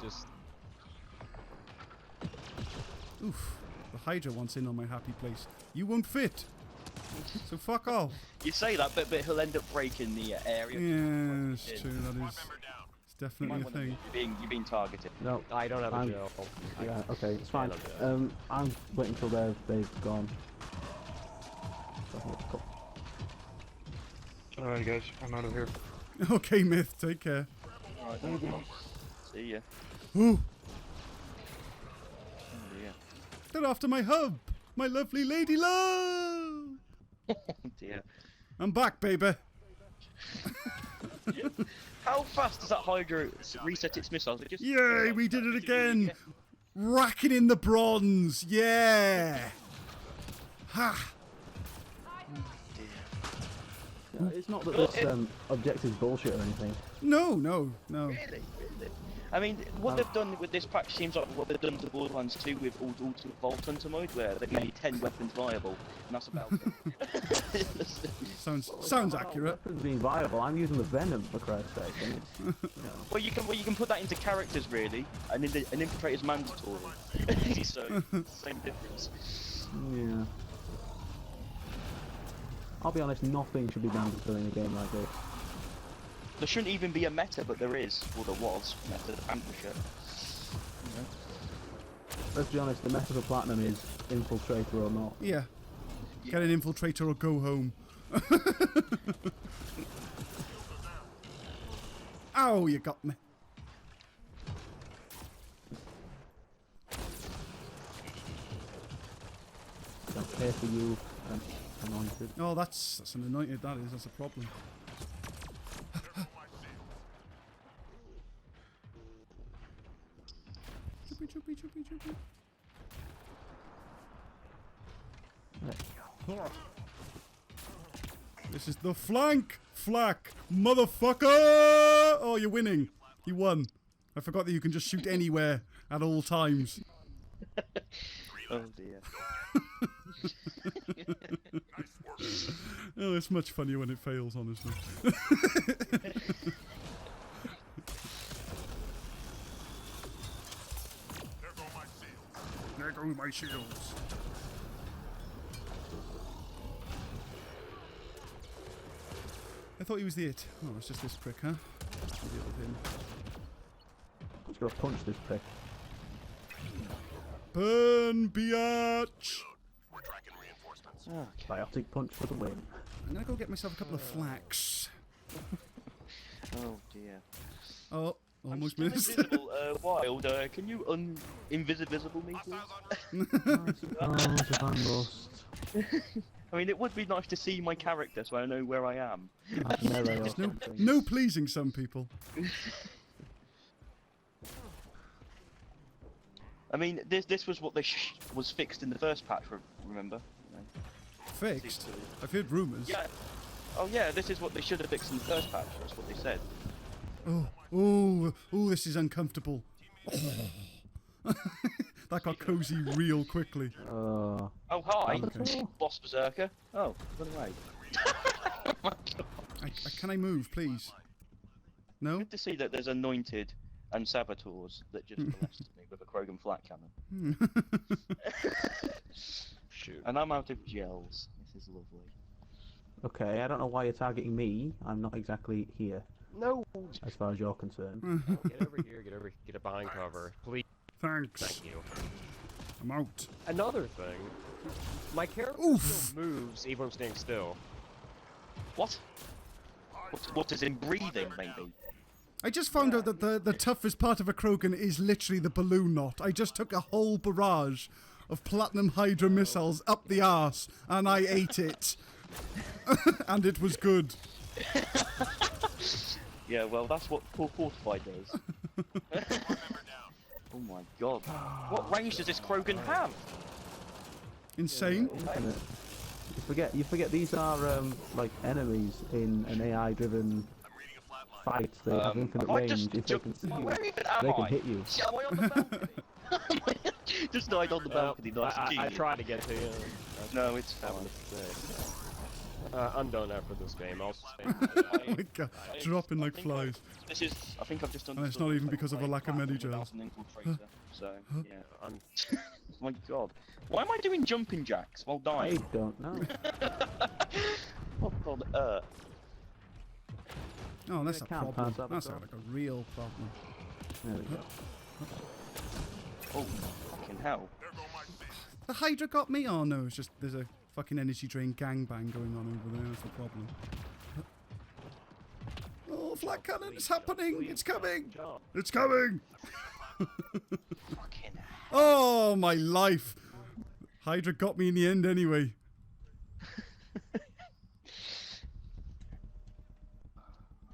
Just Oof. The Hydra wants in on my happy place. You won't fit. So fuck off. You say that, but he'll end up breaking the area. Yeah, it's true. That is. It's definitely a thing. You're being targeted. No. I don't have a I'm- gel. Yeah, okay, it's fine. I don't I'm waiting until they've gone. Alright guys, I'm out of here. Okay, Myth. Take care. See ya. Ooh, Oh dear. they're after my hub. My lovely lady love. Oh dear. I'm back, baby. How fast does that Hydra reset its missiles? It just Yay, we did it again. Racking in the bronze. Yeah. Ha. Yeah, it's not that this objective's bullshit or anything. No. Really? I mean, what they've done with this patch seems like what they've done to Borderlands 2 with Ultimate Vault Hunter mode, where they've made 10 weapons viable, and that's about it. Sounds accurate. Weapons being viable, I'm using the Venom for Christ's sake. And it's, Well, you can put that into characters really, and an infiltrator's mandatory. So same difference. yeah. I'll be honest, nothing should be mandatory in a game like this. There shouldn't even be a meta, but there is. Well, there was meta, the Panther shirt. Let's be honest, the meta for Platinum is Infiltrator or not. Yeah. Get an infiltrator or go home. Ow, you got me. Don't care for you, anointed. Oh, that's an anointed, that is. That's a problem. Choopy. There you go. This is the flank! Flak! Motherfucker! Oh, you're winning. You won. I forgot that you can just shoot anywhere at all times. Oh dear. Oh, it's much funnier when it fails, honestly. There go my shields. I thought he was the it. Oh, it's just this prick, huh? I'll deal with him. Just gotta punch this prick. Burn, biatch! We're tracking reinforcements. Biotic punch for the win. I'm gonna go get myself a couple of flax. Oh dear. dear. Oh, almost I'm missed. still invisible, Wild. Can you invisible me, please? If I must. I mean, it would be nice to see my character so I know where I am. No pleasing some people. I mean, this was what they was fixed in the first patch. Remember? Fixed? I've heard rumours. Yeah. Oh yeah, this is what they should have fixed in the first patch. That's what they said. Oh, this is uncomfortable. Oh. That got cozy real quickly. Oh hi, Okay. Boss Berserker. Oh, run away. Oh my God. Can I move, please? No? Good to see that there's anointed and saboteurs that just molested me with a Krogan flat cannon. Shoot. And I'm out of gels. This is lovely. Okay, I don't know why you're targeting me. I'm not exactly here, No. as far as you're concerned. Get over here. Get behind cover, please. Thanks. Thank you. I'm out. Another thing, my character Oof. still moves even when I'm staying still. What? What is in breathing, maybe? I just found out that the toughest part of a Krogan is literally the balloon knot. I just took a whole barrage of platinum Hydra missiles up the arse, and I ate it. And it was good. Yeah, well, that's what Fortified does. Oh my God. What range does this Krogan have? Insane. Infinite. You forget these are like enemies in an AI-driven fight. They have infinite range. If they can see you, Where even am they can I? hit you. Am I on the balcony? Just died on the balcony. Nice and I cheeky. tried to get to you. No, it's fine. I'm done after this game. I'll stay. Oh my God, dropping like flies. This is. I think I've just done. And it's not even because of a lack of medi-gels. Infiltrator. So yeah. Oh my God. Why am I doing jumping jacks while I dying? don't know. What on earth? Oh, that's a can't problem. pass up That's at all. like a real problem. There we go. Oh, fucking hell. The Hydra got me? Oh no, it's just there's a fucking energy drain gangbang going on over there. That's the problem. Oh, flat cannon! It's happening! It's coming! It's coming! Fucking hell. Oh my life! Hydra got me in the end anyway.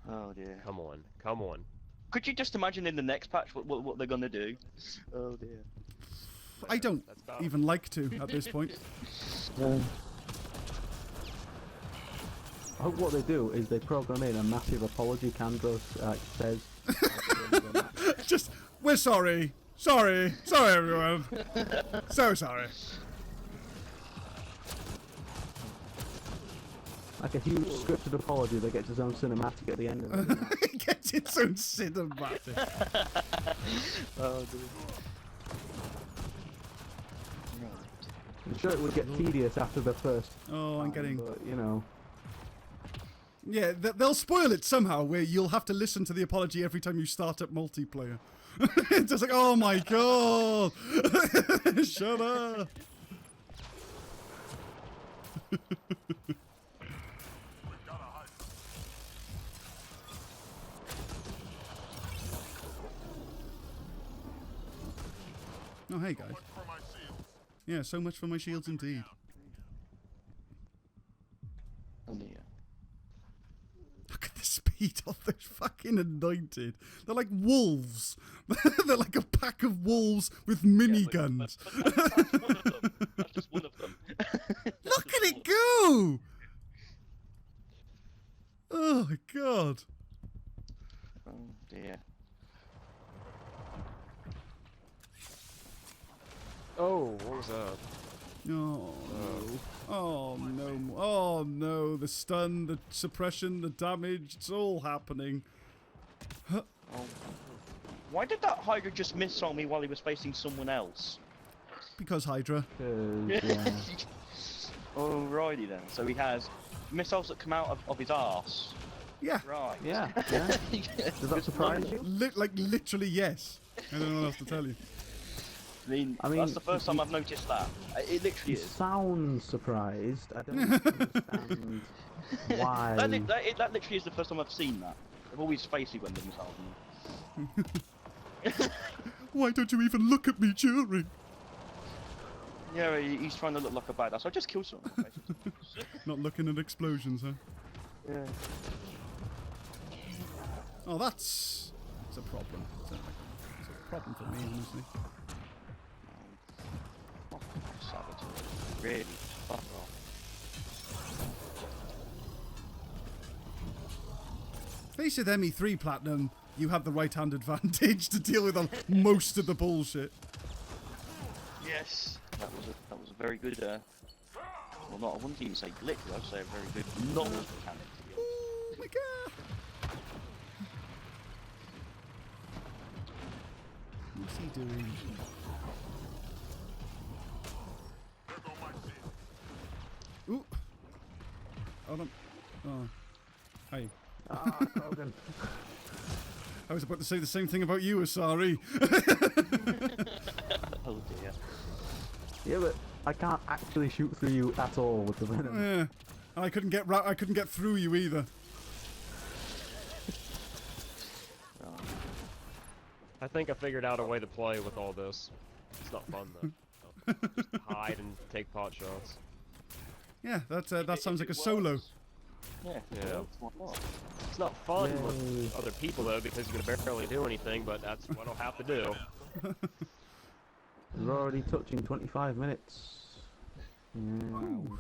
Oh dear. Come on. Could you just imagine in the next patch what they're gonna do? Oh dear. I don't even like to at this point. I hope what they do is they program in a massive apology Kandros says. Just, we're sorry. Sorry everyone. So sorry. Like a huge scripted apology that gets its own cinematic at the end of it. It gets its own cinematic. Oh dear. I'm sure it would get tedious after the first. Oh, I'm getting. But, you know. Yeah, they'll spoil it somehow where you'll have to listen to the apology every time you start up multiplayer. It's just like, oh my God! Shut up! Oh, hey guys. Yeah, so much for my shields indeed. Oh dear. Look at the speed of those fucking anointed. They're like wolves. They're like a pack of wolves with miniguns. But that's one of them. That's just one of them. Look at it go! Oh my God. Oh dear. Oh, what was that? Oh no. Oh no. Oh no. The stun, the suppression, the damage, it's all happening. Oh. Why did that Hydra just missile me while he was facing someone else? Because Hydra. Yeah. Alrighty then. So he has missiles that come out of his arse. Yeah. Right. Yeah. Does that surprise you? Like literally yes. I don't know what else to tell you. I mean, that's the first time I've noticed that. It literally You is. sound surprised. I don't understand why. That literally is the first time I've seen that. They've always spacey when themselves. Why don't you even look at me during? Yeah, he's trying to look like a badass. I just killed someone. Not looking at explosions, huh? Yeah. Oh, that's a problem. It's a problem for me, honestly. Saboteur. Really? Fuck off. Face it, ME3 Platinum, you have the right-hand advantage to deal with most of the bullshit. Yes. That was a very good. Well, not. I wouldn't even say glitch. I'd say a very good novel mechanic. Oh my god! What's he doing? Ooh! Hold on. Oh. Hey. Ah, Krogan. I was about to say the same thing about you, Asari. Oh dear. Yeah, but I can't actually shoot through you at all with the venom. Yeah. And I couldn't get through you either. I think I figured out a way to play with all this. It's not fun though. Just hide and take pot shots. Yeah, that sounds like a solo. Yeah. Yeah. What? It's not fun Yay. with other people though, because you can barely do anything, but that's what I'll have to do. We're already touching 25 minutes. Ooh.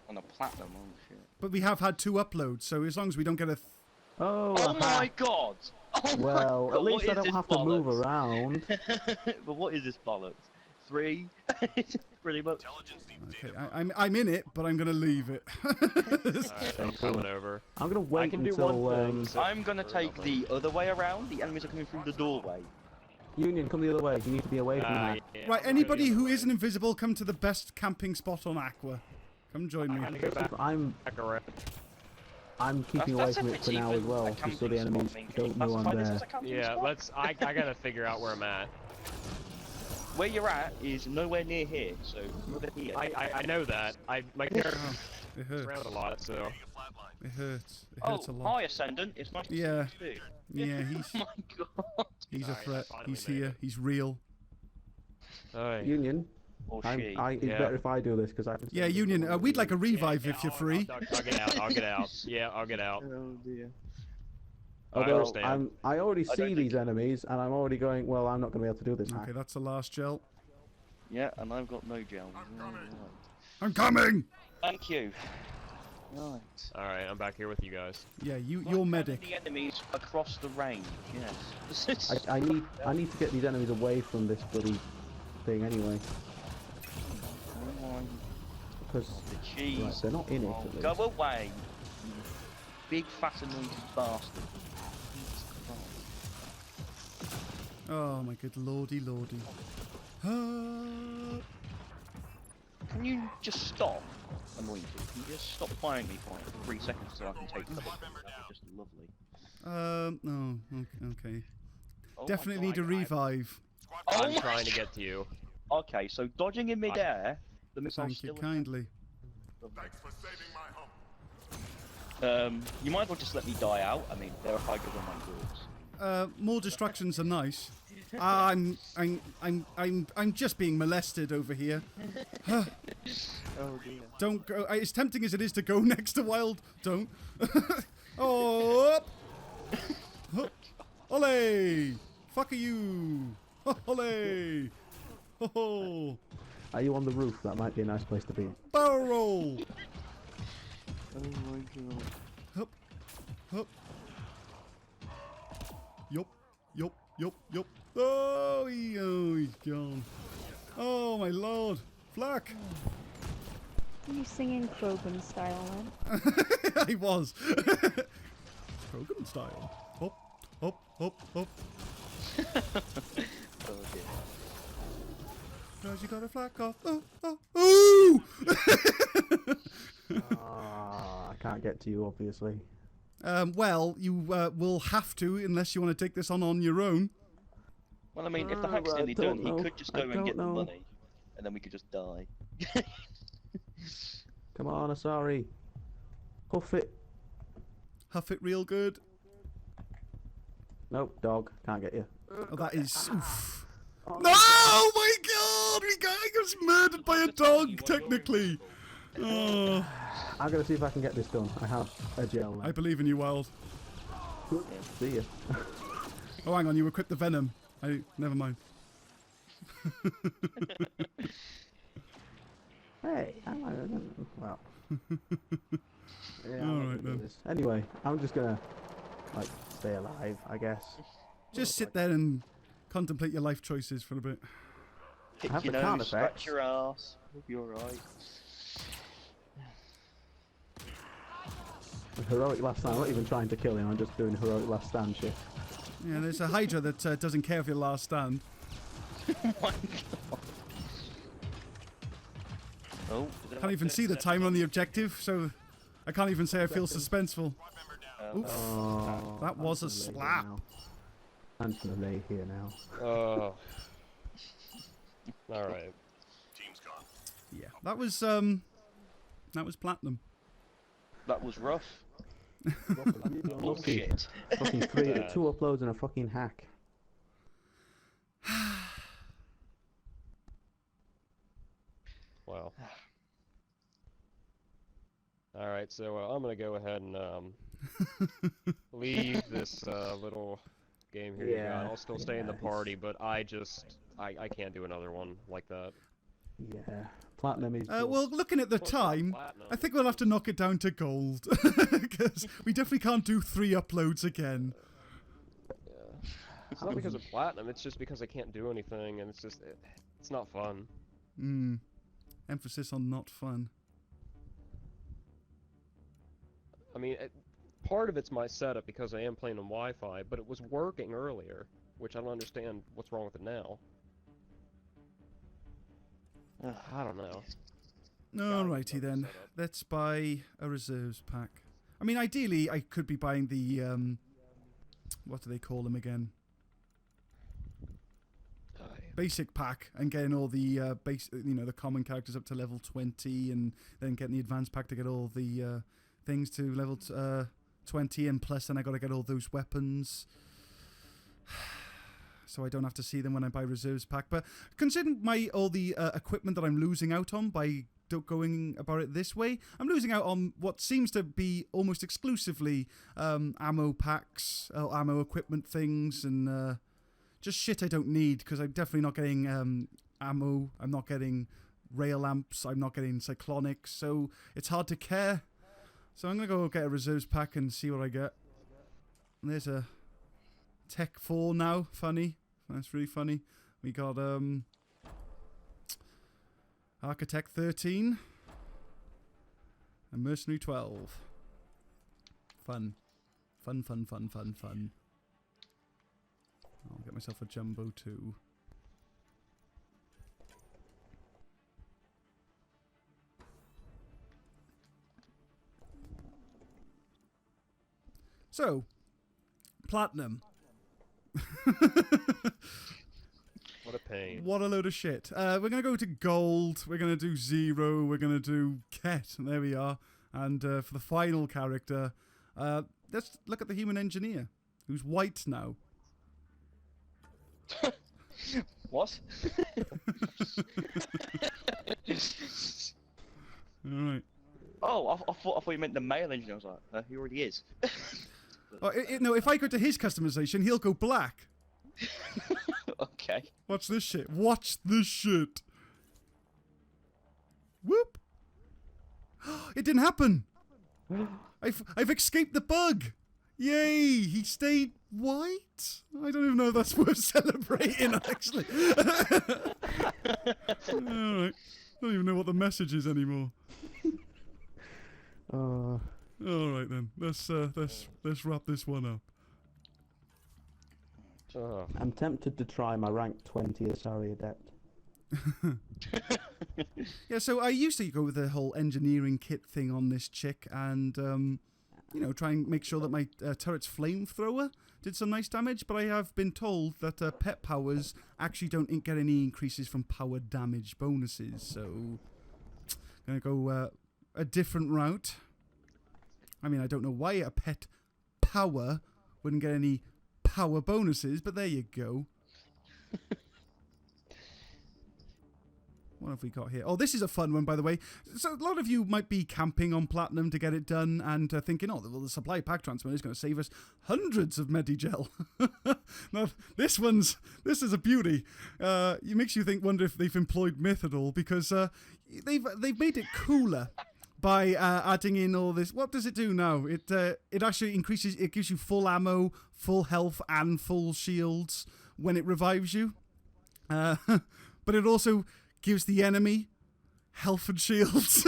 On a platinum, oh shit. But we have had 2 uploads, so as long as we don't get a... Oh, Oh my god! Oh my well, god, at least I what is don't this have to move bollocks? around. But what is this bollocks? 3? Pretty much. Okay, I'm in it, but I'm gonna leave it. Alright, I'm coming over. I'm gonna I wait can do until one thing. so- I'm gonna take the other way around. The enemies are coming through the doorway. Union, come the other way. You need to be away from that. yeah, Right, I'll go anybody the who other isn't way. invisible, come to the best camping spot on Aqua. Come join I'm me. gonna go back I'm around. keeping away from it for now as well, just so the enemies don't know I'm there. Yeah, I gotta figure out where I'm at. Where you're at is nowhere near here, so over here. I know that. My character It is around hurts. a lot, so. It hurts. It Oh, hurts a lot. hi Ascendant. It's nice to Yeah. see you too. Yeah, Oh my god. he's a Alright, I threat. finally He's made here. it. He's real. Alright. Union, Or it's she. better if I do this because I can. Yeah, send Union. everyone We'd to like a you. revive if you're free. I'll get out. I'll get out. Yeah, I'll get out. Oh dear. I Although understand. I already I don't see these enemies, and I'm already going. Well, I'm not going to be able to do this. hack. Okay, that's the last gel. Yeah, and I've got no gel. I'm coming. Thank you. Right. Alright, I'm back here with you guys. Yeah, you're medic. The enemies across the range. Yes. I need to get these enemies away from this bloody thing anyway, Come on, because the cheese. right, they're not in it. Oh, At least. go away, you big fascinated bastard. Oh my good lordy lordy. Can you just stop? Anointed. Can you just stop firing me for like 3 seconds so I can take cover? That'd be just lovely. No. Okay. Oh my Definitely need a God, revive. Oh I'm my trying to get to you. Okay, so dodging in midair, the missile's Thank you still kindly. Thanks for saving my hump. You might as well just let me die out. I mean, there are fighters on my doors. More distractions are nice. I'm just being molested over here. Oh dear. Don't go. As tempting as it is to go next to Wild, don't. Oh! Ole! Fuck you! Ole! Oh! Are you on the roof? That might be a nice place to be. Barrel roll! Oh my god. Hup! Hup! Yup! Yup! Yup! Yup! Oh, he's gone. Oh my lord! Flack! Are you singing Krogan style then? I was. Krogan style. Hop, hop, hop, hop. Oh dear. Cause you got a flack off. Oh, oh, ooh! I can't get to you, obviously. Well, you will have to unless you want to take this on your own. Well, I mean, if the hack's I nearly done, don't know. he could just I go and don't get the know. money, and then we could just die. Come on, Asari. Huff it. Huff it real good. Nope, dog. Can't get you. Oh, that is... Oof. Oh, No! Oh my god! We got murdered by a dog, technically! Oh. I'm gonna see if I can get this done. I have a gel. I believe in you, Wild. See ya. Oh, hang on, you equipped the venom. Never mind. Hey, well. Yeah, Alright then. Anyway, I'm just gonna, like, stay alive, I guess. Just sit there and contemplate your life choices for a bit. Hit have your the card nose, effects. scratch your ass. Hope you're alright. Heroic last stand. I'm not even trying to kill him. I'm just doing heroic last stand shit. Yeah, there's a Hydra that doesn't care if your last stand. Oh my god. Oh, Can't even see the timer on the objective, so I can't even say I feel suspenseful. Oof. Oh, That was a slap. I'm just gonna lay here now. Oh. Alright. Team's gone. Yeah, that was platinum. That was rough. Lucky. Bullshit. Fucking 2 uploads and a fucking hack. Wow. Alright, so I'm gonna go ahead and leave this little game here. Yeah, I'll still stay in the party, but I can't do another one like that. Yeah. Platinum is. Well, looking at the time, I think we'll have to knock it down to gold. Because we definitely can't do 3 uploads again. Yeah. It's not because of platinum, it's just because I can't do anything, and it's just, it's not fun. Emphasis on not fun. I mean, part of it's my setup because I am playing on Wi-Fi, but it was working earlier, which I don't understand what's wrong with it now. I don't know. Alrighty then. Let's buy a reserves pack. I mean, ideally, I could be buying the, what do they call them again? Basic pack and getting all the the common characters up to level 20, and then getting the advanced pack to get all the things to level 20, and plus then I got to get all those weapons. So I don't have to see them when I buy reserves pack. But considering all the equipment that I'm losing out on by going about it this way, I'm losing out on what seems to be almost exclusively ammo packs, ammo equipment things, and just shit I don't need, because I'm definitely not getting ammo, I'm not getting rail lamps, I'm not getting cyclonics, so it's hard to care. So I'm going to go get a reserves pack and see what I get. And there's a Tech 4 now, funny. That's really funny. We got Architect 13 and Mercenary 12. Fun. Fun, fun, fun, fun, fun. I'll get myself a jumbo too. So, platinum. What a pain. What a load of shit. We're going to go to gold. We're going to do 0. We're going to do Kett. There we are. And for the final character, let's look at the human engineer, who's white now. What? Alright. Oh, I thought you meant the male engineer. I was like, he already is. No, if I go to his customization, he'll go black. Okay. Watch this shit. Watch this shit. Whoop. It didn't happen. I've escaped the bug. Yay! He stayed white? I don't even know if that's worth celebrating, actually. Alright. I don't even know what the message is anymore. Alright then. Let's wrap this one up. I'm tempted to try my rank 20 Asari Adept. Yeah, so I used to go with the whole engineering kit thing on this chick, and try and make sure that my turret's flamethrower did some nice damage, but I have been told that pet powers actually don't get any increases from power damage bonuses, so I'm going to go a different route. I mean, I don't know why a pet power wouldn't get any power bonuses, but there you go. What have we got here? Oh, this is a fun one, by the way. So a lot of you might be camping on Platinum to get it done and thinking, oh, well, the supply pack transfer is going to save us hundreds of Medigel. Now, this is a beauty. It makes you wonder if they've employed Myth at all, because they've made it cooler by adding in all this. What does it do now? It actually increases. It gives you full ammo, full health, and full shields when it revives you. But it also gives the enemy health and shields.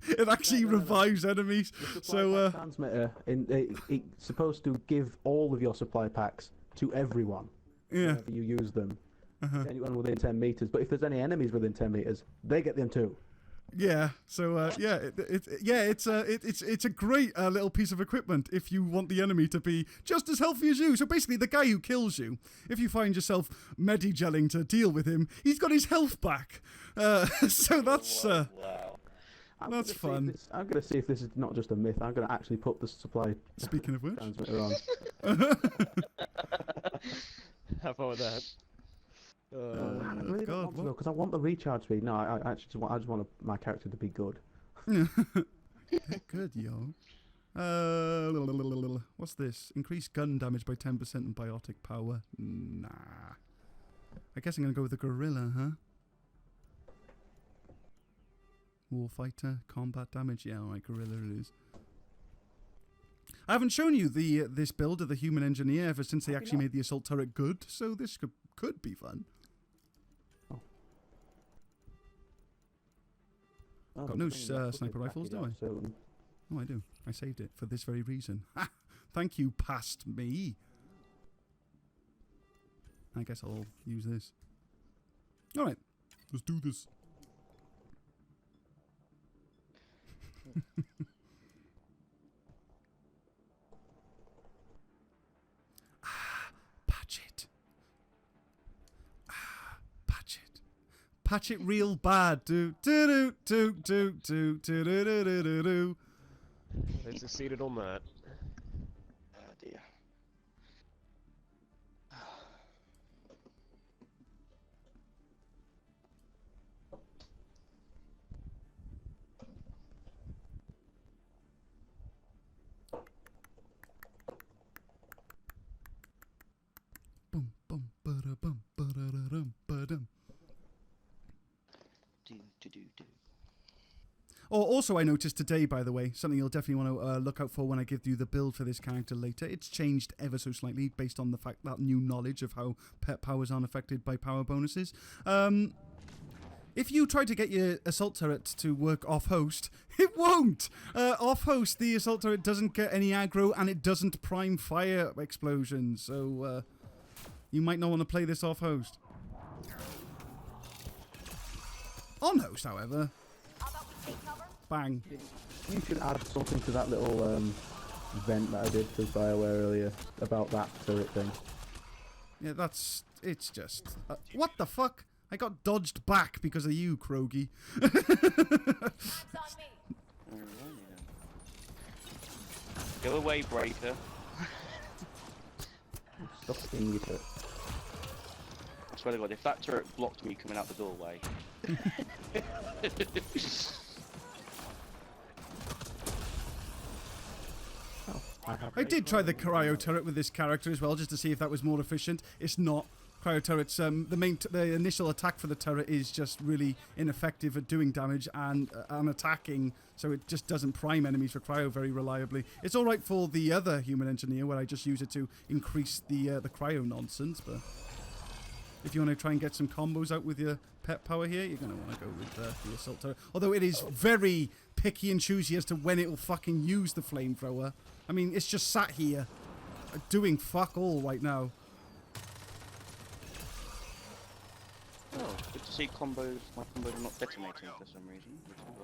It actually revives enemies. The supply pack transmitter, it's supposed to give all of your supply packs to everyone. Yeah. Whenever you use them. Anyone within 10 meters. But if there's any enemies within 10 meters, they get them too. Yeah, so it's a great little piece of equipment if you want the enemy to be just as healthy as you. So basically, the guy who kills you, if you find yourself Medigelling to deal with him, he's got his health back. So that's Wow. that's fun. I'm going to see if this is not just a myth. I'm going to actually put the supply Speaking of which, transmitter on. Have fun with that. I really God, don't want to know, because I want the recharge speed. No, I actually just want my character to be good. good, yo. What's this? Increase gun damage by 10% and biotic power. Nah. I guess I'm gonna go with the gorilla, huh? Warfighter, combat damage. Yeah, alright, gorilla it is. I haven't shown you this build of the human engineer ever since they actually made the assault turret good, so this could be fun. Got no sniper rifles, do I? Soon. Oh, I do. I saved it for this very reason. Ha! Thank you, past me. I guess I'll use this. Alright, let's do this. Patch it. Patch it. Patch it real bad. Do do do do do do do do do do do. They succeeded on that. Oh dear. Bum bum ba bum ba-da-da-dum ba-dum. Do. Oh, also I noticed today, by the way, something you'll definitely want to look out for when I give you the build for this character later. It's changed ever so slightly based on the fact that new knowledge of how pet powers aren't affected by power bonuses. If you try to get your assault turret to work off-host, it won't! Off-host, the assault turret doesn't get any aggro and it doesn't prime fire explosions, so you might not want to play this off-host. On-host, however... Bang. You should add something to that little vent that I did for BioWare earlier about that turret thing. Yeah, it's just... what the fuck? I got dodged back because of you, Krogi. Go away, Breaker. Stop being it. I swear to God, if that turret blocked me coming out the doorway. I did try the cryo turret with this character as well, just to see if that was more efficient. It's not. Cryo turrets, the initial attack for the turret is just really ineffective at doing damage and attacking, so it just doesn't prime enemies for cryo very reliably. It's all right for the other human engineer, where I just use it to increase the cryo nonsense, but if you want to try and get some combos out with your pet power here, you're going to want to go with the assault turret. Although it is very picky and choosy as to when it will fucking use the flamethrower. I mean, it's just sat here doing fuck all right now. Oh, good to see combos. My combos are not detonating for some reason, which is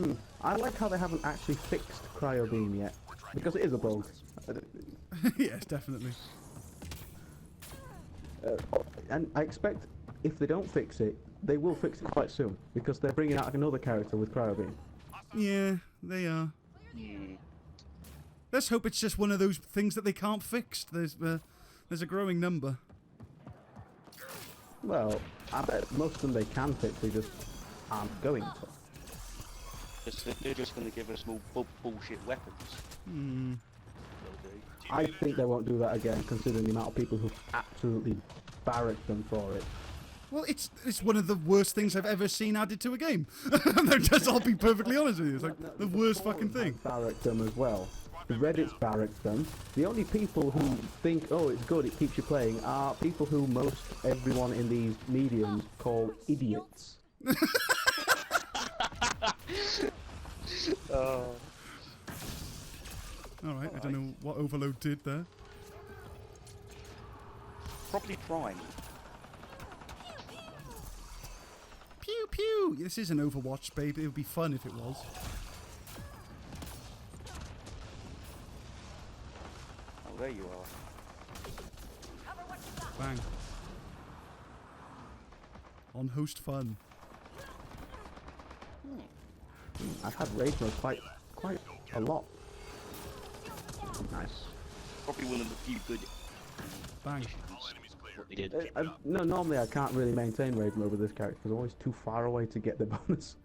right. I like how they haven't actually fixed cryo beam yet, because it is a bug. Yes, definitely. And I expect if they don't fix it, they will fix it quite soon because they're bringing out another character with Cryobeam. Yeah, they are. Hmm. Let's hope it's just one of those things that they can't fix. There's a growing number. Well, I bet most of them they can fix, they just aren't going to. They're just going to give us more bullshit weapons. Hmm. I think they won't do that again, considering the amount of people who've absolutely barracked them for it. Well, it's one of the worst things I've ever seen added to a game. I'll be perfectly honest with you. It's like the worst fucking thing. Barracked them as well. The Reddit's barracked them. The only people who think, oh, it's good, it keeps you playing, are people who most everyone in these mediums call idiots. Alright, I don't know what Overload did there. Probably Prime. Pew pew! This is an Overwatch, baby. It would be fun if it was. Oh, there you are. Bang. On host fun. I've had rage mode quite a lot. Nice. Probably one of the few good Bang. what they did. No, normally I can't really maintain rage mode with this character because I'm always too far away to get the bonus.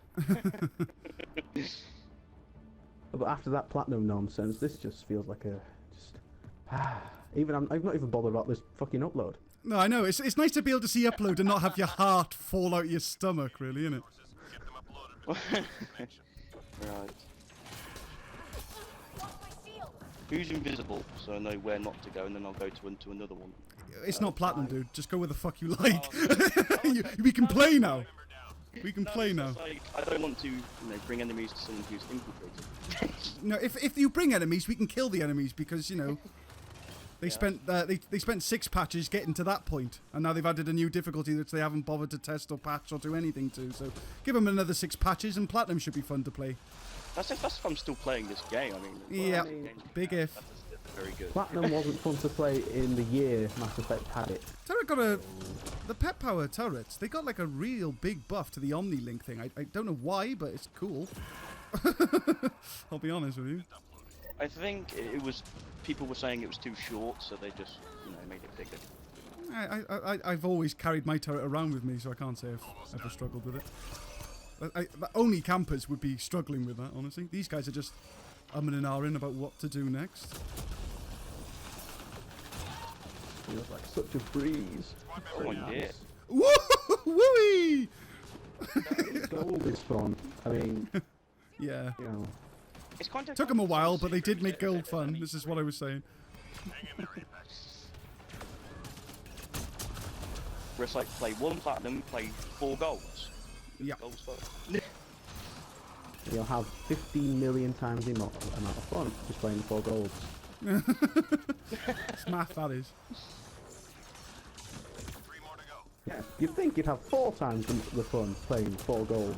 But after that platinum nonsense, this just feels like a I'm not even bothered about this fucking upload. No, I know. It's nice to be able to see upload and not have your heart fall out your stomach, really, isn't it? Right. Who's invisible, so I know where not to go, and then I'll go to another one. It's not platinum, dude. Just go where the fuck you like. We can play now. We can play now. I don't want to, bring enemies to someone who's infiltrated. No, if you bring enemies, we can kill the enemies because they spent 6 patches getting to that point, and now they've added a new difficulty which they haven't bothered to test or patch or do anything to. So give them another 6 patches, and platinum should be fun to play. That's if I'm still playing this game. I mean, yeah, big if. That's very good. Platinum wasn't fun to play in the year Mass Effect had it. Turret got the pet power turrets. They got like a real big buff to the Omni-Link thing. I don't know why, but it's cool. I'll be honest with you. I think it was people were saying it was too short, so they just made it bigger. I've always carried my turret around with me, so I can't say I've ever struggled with it. Only campers would be struggling with that, honestly. These guys are just umming and ahhing about what to do next. Feels like such a breeze. Oh yeah. Woo-wee! Gold is fun. I mean, yeah. It's kind of Took them a while, but they did make gold fun. This is what I was saying. Where it's like play 1 platinum, play 4 golds. Yeah. Gold's fun. you'll have 15 million times the amount of fun just playing 4 golds. It's math, that is. Yeah, you'd think you'd have 4 times the fun playing 4 golds.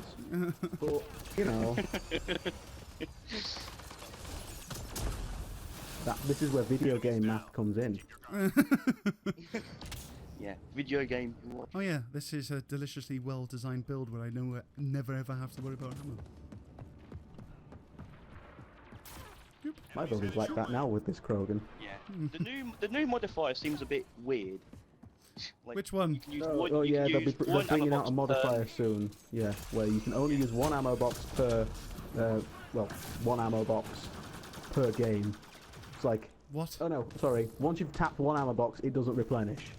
But, this is where video game math comes in. Yeah, video game. Oh yeah, this is a deliciously well-designed build where I know I never ever have to worry about ammo. My build is like that now with this Krogan. Yeah, the new modifier seems a bit weird. Like, which one? Yeah, they're bringing out a modifier soon. Yeah, where you can only use 1 ammo box per, 1 ammo box per game. It's like, what? Oh no, sorry. Once you've tapped 1 ammo box, it doesn't replenish.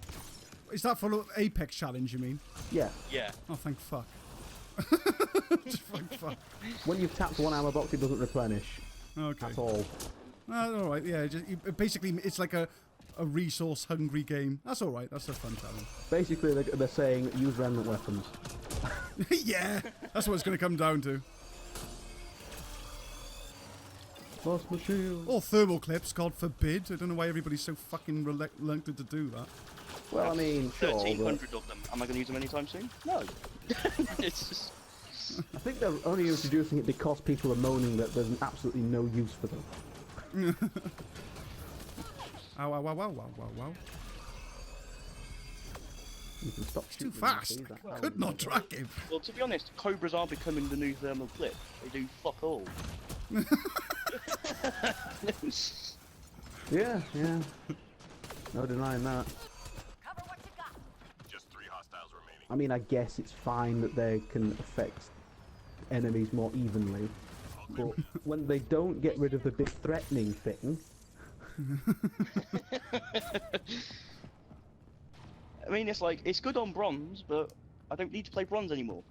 Is that for Apex Challenge, you mean? Yeah. Yeah. Oh, thank fuck. Just thank fuck. When you've tapped 1 ammo box, it doesn't replenish. Okay. At all. Alright, yeah. Basically, it's like a resource-hungry game. That's alright. That's a fun challenge. Basically, they're saying use remnant weapons. Yeah, that's what it's going to come down to. Lost my shield. Or thermal clips, God forbid. I don't know why everybody's so fucking reluctant to do that. Well, I mean, sure, 1,300 of them. Am I going to use them anytime soon? No. It's just... I think they're only introducing it because people are moaning that there's absolutely no use for them. Ow, ow, ow, ow, ow, ow, ow. You can stop He's too shooting him, fast. see, I that's could how not track him. Well, to be honest, cobras are becoming the new thermal clip. They do fuck all. Yeah, yeah. No denying that. Just 3 hostiles remaining. I mean, I guess it's fine that they can affect enemies more evenly, but when they don't get rid of the big threatening thing... I mean, it's like, it's good on bronze, but I don't need to play bronze anymore.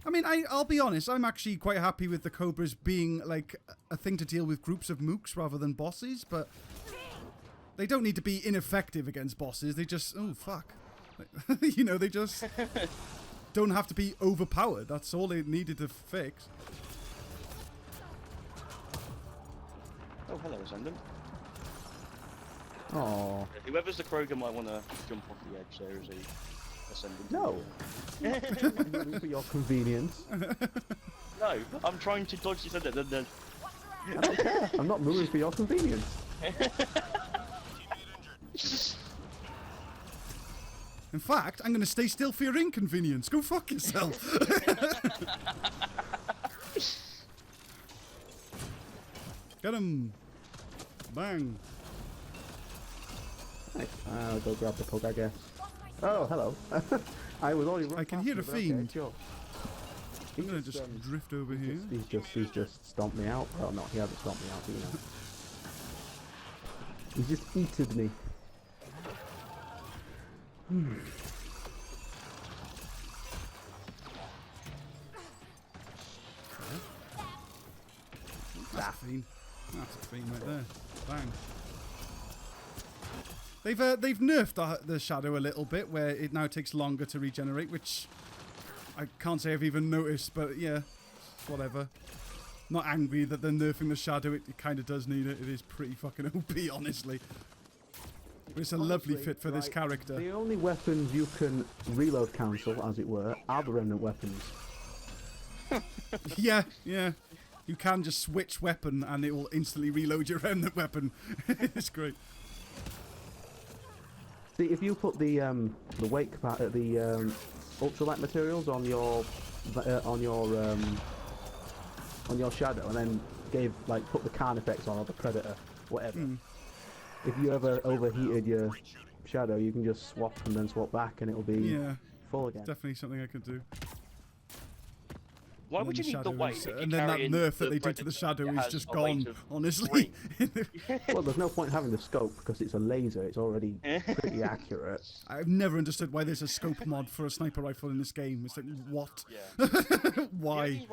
I mean, I'll be honest, I'm actually quite happy with the Cobras being, like, a thing to deal with groups of mooks rather than bosses, but they don't need to be ineffective against bosses, they just, oh, fuck. You know, they just don't have to be overpowered, that's all they needed to fix. Oh, hello, Ascendant. Oh. Whoever's the Krogan might want to jump off the edge there as a Ascendant. No! For your convenience. No, I'm trying to dodge this Ascendant. I don't care, I'm not moving for your convenience. In fact, I'm going to stay still for your inconvenience. Go fuck yourself. Get him. Bang. Nice. I'll go grab the pug, I guess. Oh, hello. I was already. I can hear a fiend. Okay, sure. I'm going to just drift over here. He's just stomped me out. Well, no, he hasn't stomped me out, you know. He's just eaten me. That's a fiend. That's a fiend right there. Bang. They've nerfed the shadow a little bit, where it now takes longer to regenerate, which I can't say I've even noticed, but yeah, whatever. Not angry that they're nerfing the shadow, it kind of does need it. It is pretty fucking OP, honestly. But it's a lovely fit for this character. The only weapons you can reload cancel, as it were, are the remnant weapons. Yeah, yeah. You can just switch weapon and it will instantly reload your remnant weapon. It's great. See, if you put the wake the ultralight materials on your shadow, and then put the Khan effects on, or the predator, whatever. If you ever overheated your shadow, you can just swap and then swap back, and it'll be full again. Definitely something I could do. Why would you need the weight? And then that nerf that they did to the shadow is just gone, honestly. Well, there's no point having the scope because it's a laser. It's already pretty accurate. I've never understood why there's a scope mod for a sniper rifle in this game. It's like, what? Yeah. Why?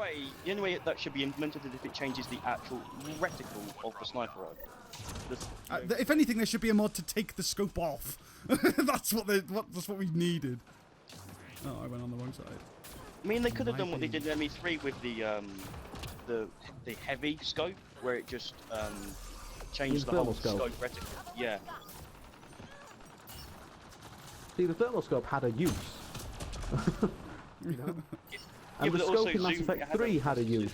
The only way that should be implemented is if it changes the actual reticle of the sniper rifle. If anything, there should be a mod to take the scope off. That's what we needed. Oh, I went on the wrong side. I mean, they could have done what they did in ME3 with the heavy scope, where it just changed the whole scope reticle. Yeah. See, the thermal scope had a use. You know? And the scope in Mass Effect 3 had a use.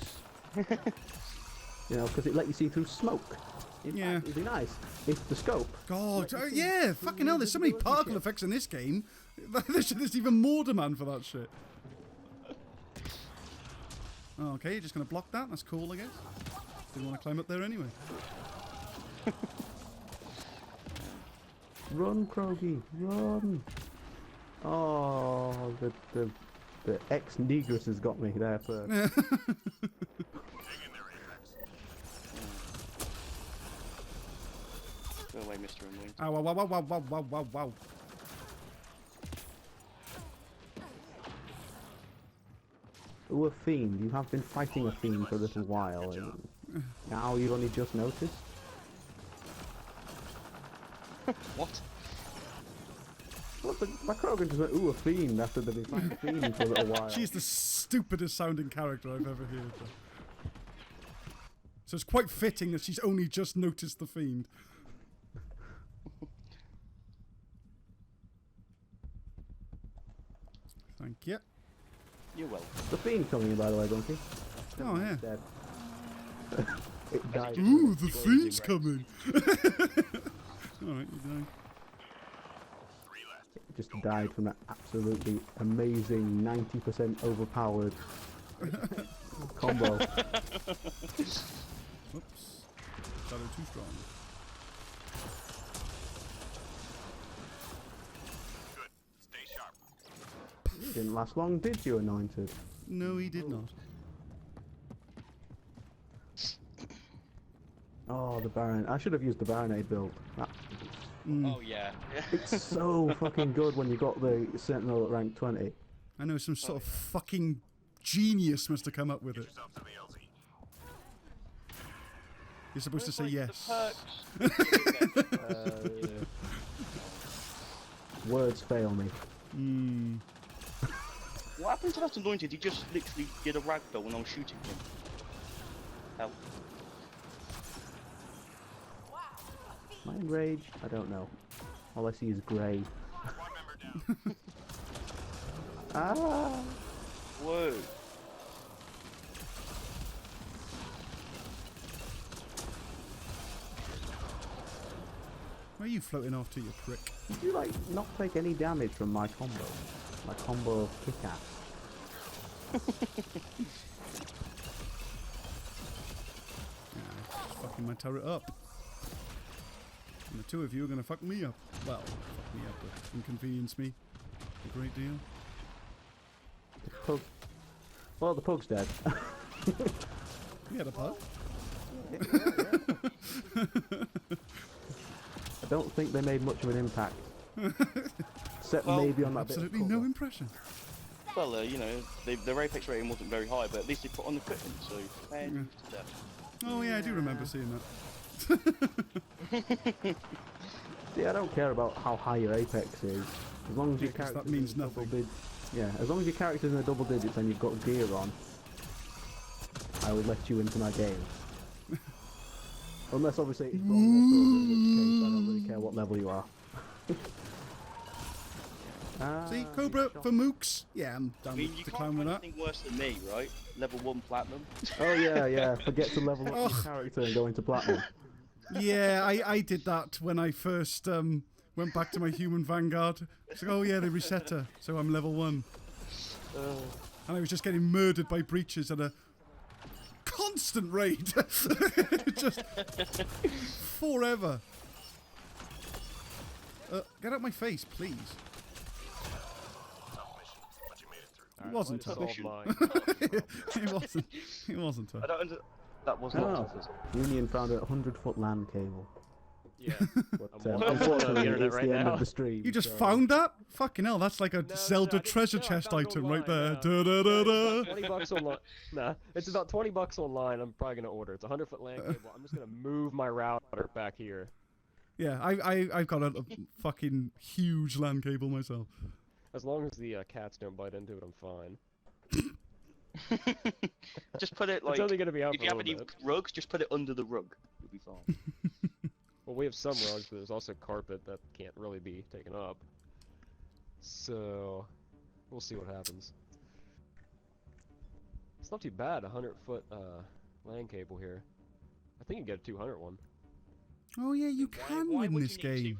You know, because it let you see through smoke. Yeah. It'd be nice if the scope. God, yeah, fucking hell, there's so many particle effects in this game. There's even more demand for that shit. Oh, okay, you're just going to block that? That's cool, I guess. Didn't want to climb up there anyway. Run, Krogi, run! Oh, the ex-negress has got me there first. Go away, Mr. Unwing. Ow, wow, wow, wow, wow, wow, wow, wow. Ooh, a fiend. You have been fighting a fiend for a little while. And now you've only just noticed? What? What my Krogan just went, ooh, a fiend, after they've been fighting a fiend for a little while. She's the stupidest sounding character I've ever heard. So it's quite fitting that she's only just noticed the fiend. Thank you. You're welcome. The fiend coming in, by the way, Bwnci. Oh, yeah. Dead. It died. Ooh, the fiend's coming. Alright, you died. Just died from that absolutely amazing 90% overpowered combo. Whoops. Shadow too strong. Good. Stay sharp. You didn't last long, did you, Anointed? No, he did not. Oh, the Baron. I should have used the Baronade build. Oh yeah. It's so fucking good when you got the Sentinel at rank 20. I know some sort of fucking genius must have come up with it. Yourself to the LZ. You're supposed to say yes. Words fail me. What happened to that Anointed? He just literally did a ragdoll when I was shooting him. Hell. Mind Rage? I don't know. All I see is grey. Squad member down. Ah! Whoa. Where are you floating off to, you prick? Did you, like, not take any damage from my combo? My combo of kick-ass. Yeah, just fucking my turret up. And the two of you are going to fuck me up. Well, fuck me up, but inconvenience me a great deal. The pug. Well, the pug's dead. We had a pug. I don't think they made much of an impact. Except Well, maybe on that Absolutely bit of no cover. impression. Well, you know, their apex rating wasn't very high, but at least they put on equipment, so fair to them. Oh yeah, I do remember seeing that. See, I don't care about how high your apex is. As long as your 'cause character that means nothing. Yeah, as long as your character's in the double digits and you've got gear on, I will let you into my game. Unless obviously it's wrong, in which case I don't really care what level you are. See, Cobra shot. for mooks. Yeah, I'm I down mean, you to can't clown find with that. anything worse than me, right? Level 1 platinum. Oh yeah, yeah. Forget to level up your character and go into platinum. Yeah, I did that when I first went back to my human vanguard. It's like, oh yeah, they reset her, so I'm level 1. And I was just getting murdered by breaches at a constant rate. Just forever. Get out my face, please. Tough mission, but you made it through. It wasn't Solve tough. mine. It wasn't. It wasn't tough. I don't under... That was not Oh, tough, was it? Union found a 100-foot LAN cable. Yeah. But I'm watching unfortunately, on the internet it's right the end now. of the stream. You just so- found that? Fucking hell, that's like a No, Zelda I didn't- treasure no, I chest found it item right online, there. yeah. Da, da, da, da. $20 online. Nah, it's about $20 online. I'm probably gonna order. It's a 100-foot LAN cable. I'm just gonna move my router back here. Yeah, I've got a fucking huge LAN cable myself. As long as the cats don't bite into it, I'm fine. Just put it like... It's only gonna be out If for you a have little any bit. rugs, just put it under the rug. You'll be fine. Well, we have some rugs, but there's also carpet that can't really be taken up. So, we'll see what happens. It's not too bad, a 100-foot LAN cable here. I think you can get a 200 one. Oh yeah, you can Why win would this you need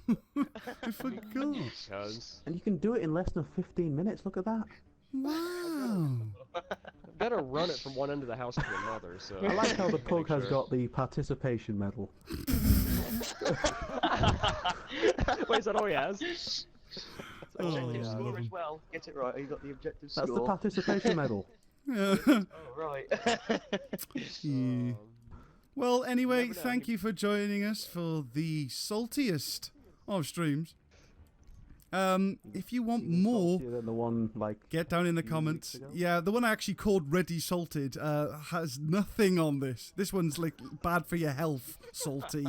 game. 200? I forgot. Because And you can do it in less than 15 minutes. Look at that. Wow. better run it from one end of the house to another. So I like how the make pug has sure. got the participation medal. Wait, is that all he has? Oh, Objective yeah, I score love as him. well. Get it right. You got the objective That's the score. participation medal. Yeah. Oh right. Yeah. Well, anyway, never know. thank you for joining us for the saltiest of streams. If you want more, Saltier than the one, like, get down in the few comments. weeks ago? Yeah, the one I actually called Ready Salted has nothing on this. This one's like bad for your health, salty,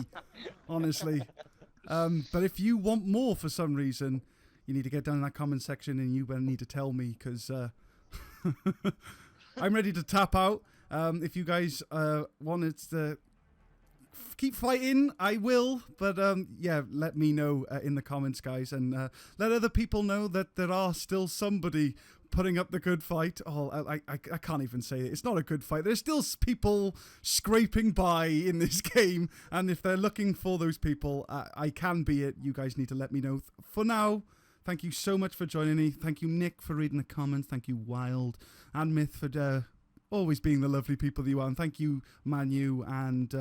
honestly. But if you want more for some reason, you need to get down in that comment section and you need to tell me, because I'm ready to tap out. If you guys wanted to keep fighting. I will. But yeah, let me know in the comments, guys, and let other people know that there are still somebody putting up the good fight. Oh, I can't even say it. It's not a good fight. There's still people scraping by in this game, and if they're looking for those people, I can be it. You guys need to let me know. For now, thank you so much for joining me. Thank you, Nick, for reading the comments. Thank you, Wild and Myth, for always being the lovely people that you are. And thank you, Manu and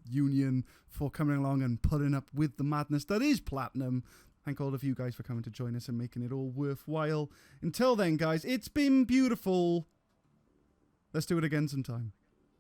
Union, for coming along and putting up with the madness that is Platinum. Thank all of you guys for coming to join us and making it all worthwhile. Until then, guys, it's been beautiful. Let's do it again sometime.